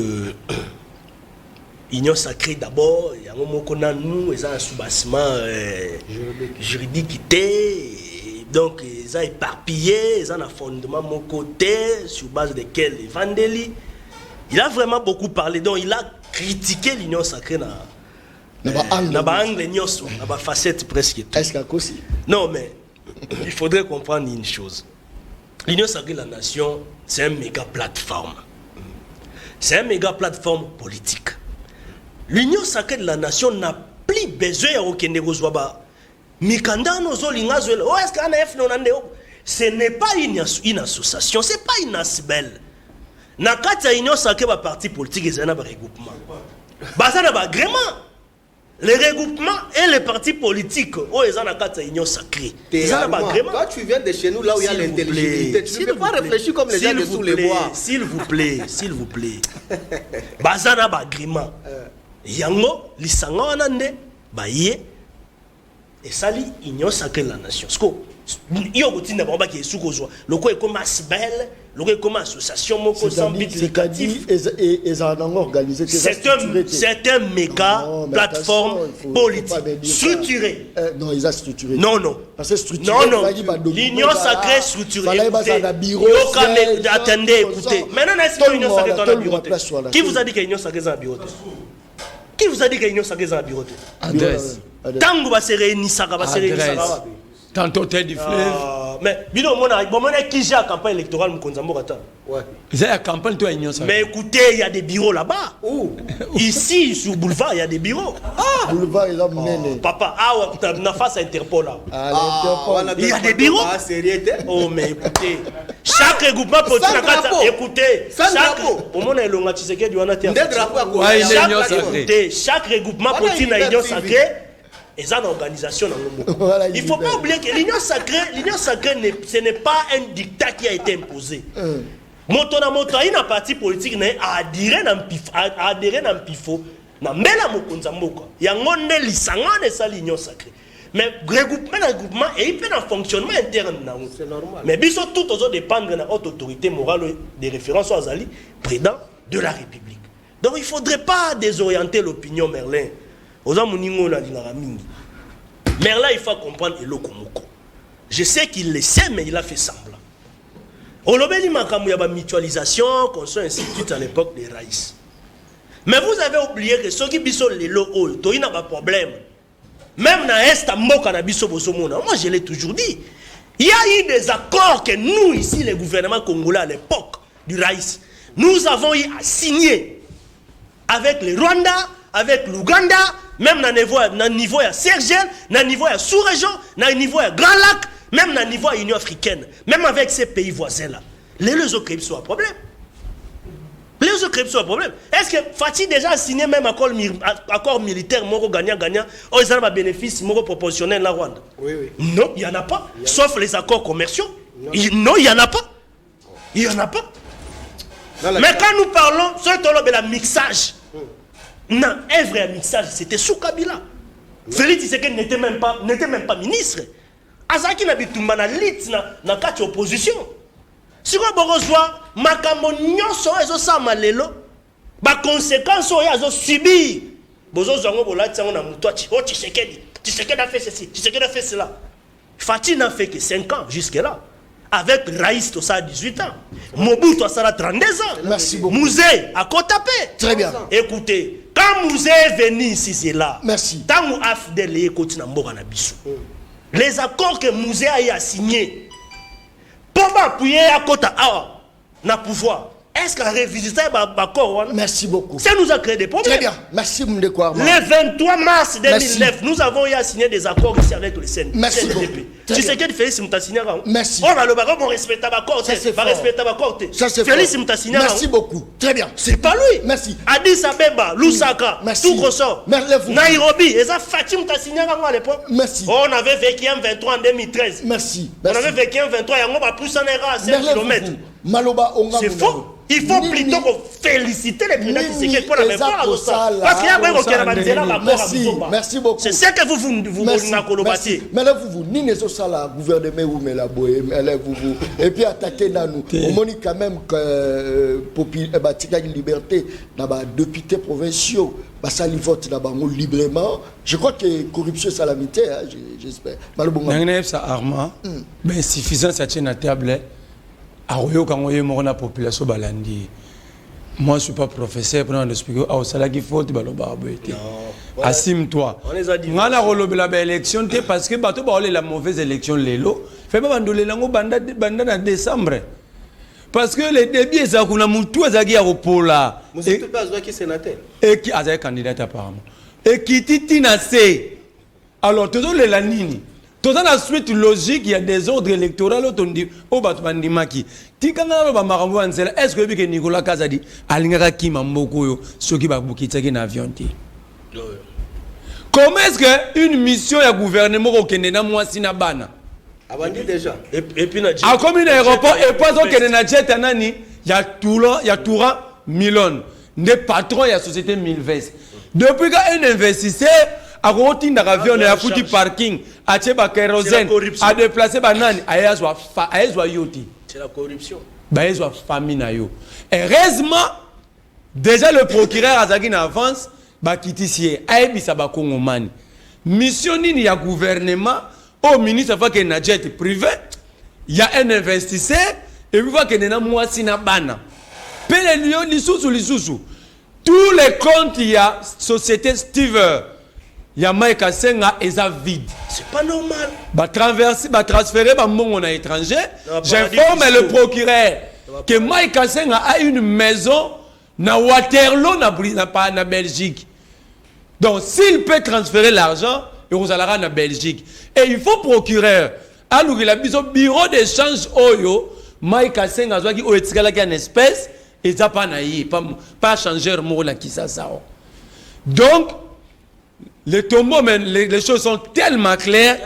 Union sacrée d'abord, il y a un moment qu'on a nous, ils ont un soubassement juridique donc ils ont éparpillé, ils ont un fondement mon côté sur base desquels ils vendent. Il a vraiment beaucoup parlé, donc il a critiqué l'Union sacrée dans la facette presque tout. Est-ce qu'il y a aussi? Non, mais il faudrait comprendre une chose. L'Union sacrée de la nation, c'est un méga plateforme. C'est un méga plateforme politique. L'Union sacrée de la nation n'a plus besoin de aucun négociation. Ce n'est pas une association, ce n'est pas une asbel. Nakata Union sacrée de parti politique, c'est un regroupement. C'est un agrément. Les regroupements et les partis politiques, ils ont une union sacrée. Toi, tu viens de chez nous, là où il y a l'intelligibilité. Tu ne peux pas réfléchir comme les gens de sous les bois. S'il vous plaît. Bazana bagrément. Yango, lisanga wanande, baye, et sali union sacrée de la nation. Yo gotina bamba qui est sous cause. Le quoi est comme asbel, le quoi est comme association moko sans but lucratif. C'est un méga plateforme politique structurée. Non, ils ont structuré. Non. Parce que structuré. Non. L'union sacrée structurée. Attendez, écoutez. Maintenant, est-ce que l'union sacrée est dans la bureau? Qui vous a dit que l'union sacrée est dans la bureau? Qui vous a dit que l'union sacrée est dans la bureau? Adresse. Tango va se réunir, ça va se réunir. Tantôt tête du fleuve. Mais bino mon qui j'ai la campagne électorale Mkonzambo Kata. Ouais. Ils ont la campagne toi union sacrée. Mais écoutez, il y a des bureaux là-bas. Ici sur boulevard, il y a des bureaux. Boulevard ils ont mené. Papa, na face à Interpol là. Il y a des bureaux. Oh mais écoutez, chaque regroupement politique écoutez, au moins il y a Tshisekedi wana terre. Chaque regroupement politique na union sacrée. Et ça, l'organisation dans il ne faut pas oublier que l'union sacrée, ce n'est pas un dictat qui a été imposé. Moto, il y a un parti politique qui a adhéré dans le pifo, dans le Mokonzamboka. Il y a un lisanga de l'union sacrée. Mais regroupement, et il peut un fonctionnement interne. C'est normal. Mais il faut tout dépendre de notre autorité morale de référence aux alliés, président de la République. Donc il ne faudrait pas désorienter l'opinion, Merlin. Mais là, il faut comprendre Elokomoko. Je sais qu'il le sait, mais il a fait semblant. On l'a dit, il y a une mutualisation, qu'on soit institut à l'époque des Raïs. Mais vous avez oublié que ceux qui sont les lots, il n'y a pas de problème. Même dans l'Est, moi je l'ai toujours dit. Il y a eu des accords que nous, ici, les gouvernements congolais à l'époque du Raïs, nous avons eu à signer avec le Rwanda, avec l'Ouganda, même dans le niveau de Sergel, dans le niveau de sous-région, dans le niveau de Grand Lac, même dans le niveau de l'Union africaine, même avec ces pays voisins-là. Les autres sont un problème. Les autres sont un problème. Est-ce que Fatih déjà a signé même accord militaire, gagnant, oh, ils ont un bénéfice proportionnel à la Rwanda? Oui. Non, il n'y en a pas. Sauf les accords commerciaux. Non, il n'y en a pas. Il n'y en a pas. Mais quand nous parlons, c'est le mixage. Non, un vrai mixage, c'était sous Kabila. Félix Tshisekedi n'était même pas ministre. Azaki Nabitumba na lit na kati opposition. Si on reçoit makambo nyonso ezo sama lelo, ba conséquences o yazo subir. Bozo zongo bolati na muto Tshisekedi a fait ceci, Tshisekedi a fait cela. Fatih n'a fait que 5 ans jusque là. Avec Raïs, tout ça à 18 ans. Mobutu, ça a 32 ans. Merci beaucoup. Mouzé, à Kotapé. Très bien. Écoutez, quand Mouzé est venu ici, c'est là. Merci. Tant que Afdel est côté les accords que Mouzé a signés, pour appuyer à Kota, na pouvoir. Est-ce qu'à révisiter l'accord? Merci beaucoup. Ça nous a créé des problèmes. Très bien. Merci, Moundekouarma. Le 23 mars 2009, nous avons eu à signer des accords ici avec le CNDP. Merci beaucoup. Tu sais qu'elle Félix Moutasigna. Merci. On a le baron, on respecte l'accord. Ça c'est fort. Félix Moutasigna. Merci beaucoup. Très bien. C'est pas lui. Merci. Addis Abeba, Lusaka, tout ressort. Nairobi, et ça Fatih Moutasigna à l'époque. Merci. On avait vécu un 23 en 2013. Merci. On avait vécu un 23 et on va pousser en erreur à 5 km. Maloba, c'est faux. Il faut plutôt féliciter les présidents Tshisekedi pour la mémoire à ça. Parce qu'il y a un merci beaucoup. C'est ce que vous merci. Mais là, vous ni les la gouvernement ou mais la boé, vous et puis attaquer dans nous. On montre quand même que la liberté dans les députés provinciaux, ça les vote librement. Je crois que corruption salamité, j'espère. Ça Armand, mais suffisant ça tient à table. La population balandi. Moi, je ne suis pas professeur pour expliquer au salaire qu'il faut. Assume-toi. On a la élection parce que la mauvaise élection. Fait pas en décembre. Parce que les débuts, ça a moutou à Pola. Vous n'êtes pas qui sénateur. Et qui a candidat apparemment. Et qui tinasé. Alors, toujours les lanini. Dans la suite logique, il y a des ordres électoraux. Est-ce que Nicolas Kazadi a dit comment est-ce qu'une mission du gouvernement au Kenya déjà. Et puis, à comme un aéroport et pas au Kenya jet il y a Touran Milon des patrons il y a société Milves depuis qu'un investisseur a rotin dans l'avion et a foutu parking a tcheba kérosène a déplacé banane a yoti. C'est la corruption. Heureusement, déjà le procureur a dit en avance, Bakitissier, Aïbisa Bakongomani. Mission ni ya gouvernement, au ministre va qu'il y a un jet privé, il y a un investisseur, et puis va qu'il y a un moissina bana. Pele l'issous. Tous les comptes, il y a société Stever. Il y a Mike Senga et ça vide. C'est pas normal. Transférer mon à l'étranger. J'informe le procureur que Mike Senga a une maison na Waterloo na Belgique. Donc s'il peut transférer l'argent, il vous allera en Belgique. Et il faut procureur. Alors il a besoin bureau d'échange Oyo. Mike Senga a dit au etikala qui en espèce et ça pas naïe pas changer mot na kisasa. Donc les tombeaux, les choses sont tellement claires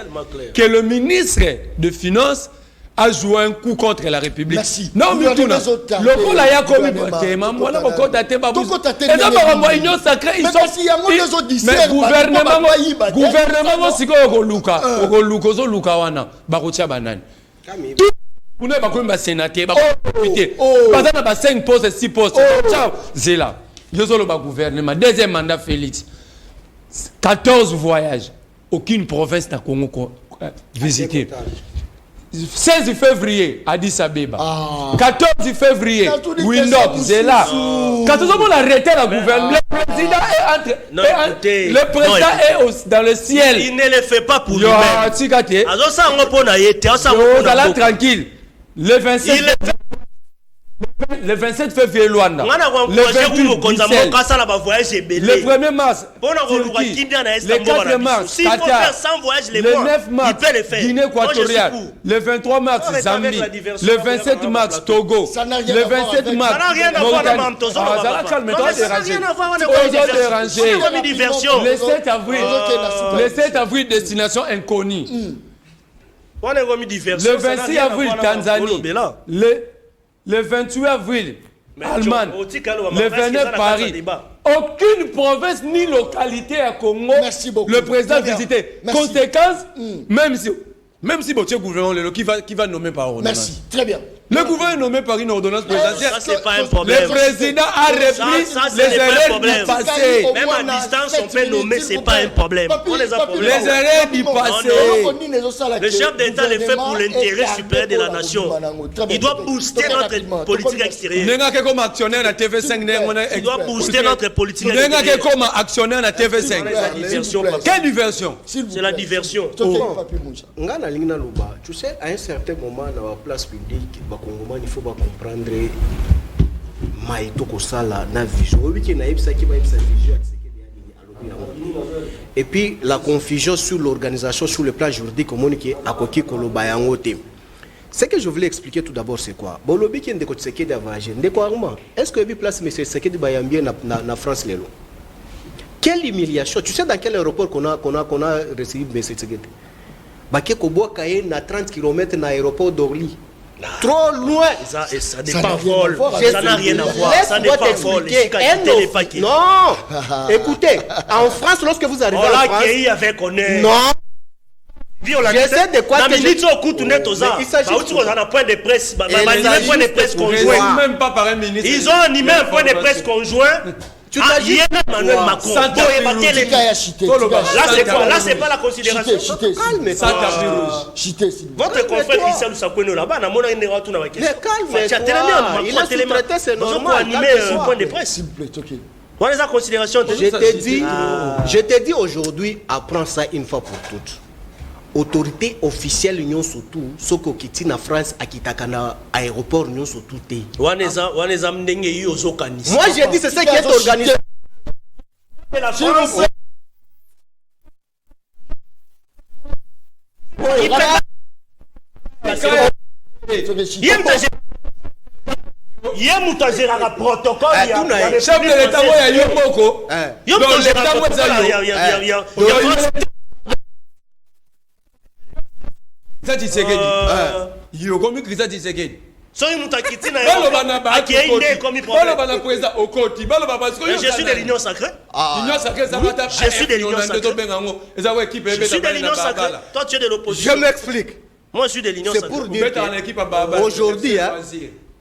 que le ministre de Finances a joué un coup contre la République. Merci. Non, mais tout le monde a commis deuxième mandat Félix. 14 voyages. Aucune province n'a Congo visité. 16 février, Addis Abeba. 14 février, Windhoek, c'est là. Quand on a arrêté la gouvernement, le président est dans le ciel. Il ne le fait pas pour lui-même. Tranquille. Le 27 février, Luanda. Le 1er mars, Turquie. Le 4 mars, Qatar. Le 9 mars, Guinée équatoriale. Le 23 mars, Zambie. Le 27 mars, Togo. Le 27 mars, le 7 avril, destination inconnue. Le 26 avril, Tanzanie. Le 28 avril, Allemagne. Le 29 Paris. Aucune province ni localité à Congo. Le président visité. Conséquence, même si le gouvernement qui va nommer par ordonnance. Merci, très bien. Le gouvernement est nommé par une ordonnance présidentielle. Ça, c'est pas un problème. Le président a repris les erreurs du passé. Même à distance, on peut nommer, c'est pas un problème. Les erreurs du passé. Le chef d'État le fait pour l'intérêt supérieur de la nation. Il doit booster notre politique extérieure. Il doit booster notre politique extérieure. comme actionnaire à TV5. Quelle diversion? C'est la diversion. Tu sais, à un certain moment, dans la place publique, il faut comprendre et puis la confusion sur l'organisation, sur le plan juridique, ce que je voulais expliquer tout d'abord, c'est quoi? Est-ce que place M. Sekedi Bayambie na France Lelo? Quelle humiliation! Tu sais dans quel aéroport qu'on a reçu M. Sekedi? Baké Koboa Kaye na 30 km na aéroport d'Orly. Trop loin. Ça n'a dépend rien à vol. voir Ça n'a rien à voir. Ça Laisse-moi dépend vol. t'expliquer. Non. Écoutez, en France, lorsque vous arrivez On en l'a France... accueilli avec honneur. Non. Je sais de quoi que il s'agit un point de presse. Point de presse conjoint. Même pas par un ministre. Ils ont animé un point de presse conjoint. Tu t'agis Emmanuel Macron. Là, c'est pas la considération. Calme-toi. Votre confrère Christian Sakoueno là-bas, on a une erreur tout dans la question. Mais calme-toi. Il a sous-traité, c'est normal. Animé un point de presse. On les a considération. Je t'ai dit aujourd'hui, apprends ça une fois pour toutes. Autorité officielle l'Union surtout, ce qui est en France, à Kitakana, aéroport l'Union surtout. Moi j'ai dit c'est ça qui est organisé. La France. Protocole. Chef de l'État, il y a Yomoko. Ça tu sais que il comme Christa tu sais que so mutakiti na je suis de l'union sacrée. L'union sacrée ça va taper. Je suis de l'union sacrée. Je suis de l'union sacrée. Toi tu es de l'opposition. Je m'explique. Moi je suis de l'union sacrée. C'est pour dire aujourd'hui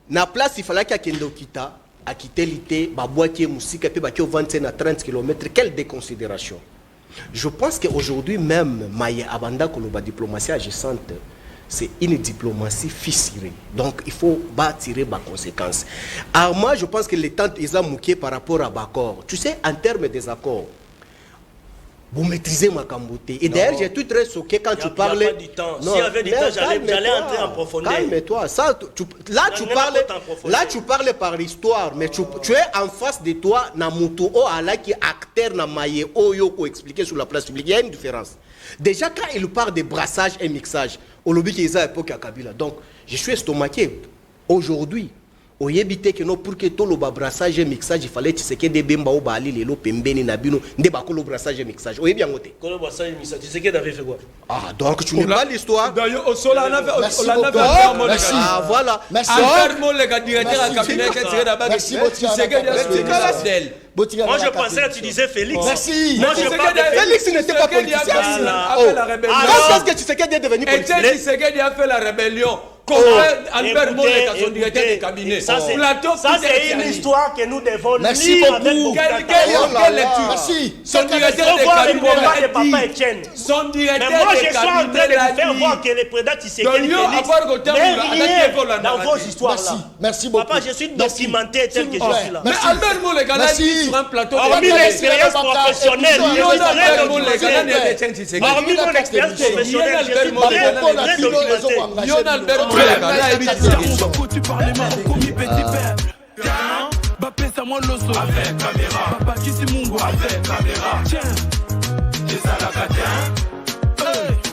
na place il fallait qu'il y ait Kita à quitter l'été ba boîtier musique et puis ba qui au 25 à 30 km. Quelle déconsidération. Je pense qu'aujourd'hui même, Maïe Abanda Koloba diplomatie agissante, c'est une diplomatie fissurée. Donc il faut tirer ma conséquence. Alors moi, je pense que les temps ils ont mouqué par rapport à Bakor. Tu sais, en termes des accords, vous maîtrisez ma camboté. Et d'ailleurs, j'ai tout très choqué quand tu parlais. Il n'y a pas du temps. S'il y avait du temps, j'allais entrer en profondeur. Calme-toi. Là, tu parles par histoire, mais tu es en face de toi, Namutu Oala qui est acteur na Maye Oyoko expliqué sur la place publique. Il y a une différence. Déjà, quand il parle de brassage et mixage, au lobby qui est à l'époque à Kabila. Donc, je suis estomaqué. Aujourd'hui, au yébité que non pour que tout le brassage et mixage il fallait que que des bemba ou bali les pembeni nabino ndé ba le brassage et mixage. Oui bien noté. Le brassage et mixage, tu sais que avait fait quoi? Ah donc tu n'es pas l'histoire. D'ailleurs au sol on a fait merci. Ah voilà. Merci. Enferme le gars directeur à cabinet qui serait là-bas. Merci tu sais que moi je pensais que tu disais Félix. Merci. Moi je pensais Félix n'était pas politicien. Qu'est-ce que tu sais qu'il est devenu politicien? Et tu sais qu'il a fait la rébellion. Albert Molek à son directeur de cabinet. Ça c'est une histoire que nous devons merci lire beaucoup. Quelle lecture? Merci. Son directeur de cabinet Papa Etienne. Son directeur de cabinet. Mais moi je suis en train de vous faire voir que le président Tshisekedi dans vos histoires là. Merci beaucoup. Papa, je suis documenté tel que je suis là. Mais Albert Molek a dit sur un plateau. Hormis l'expérience professionnelle, hormis mon expérience professionnelle, je suis très documenté. Tu parles mal, commis petit père. Bappé, ça moi l'osso. Avec caméra. Papa, qui c'est mon gars? Avec caméra. Tiens. J'ai ça la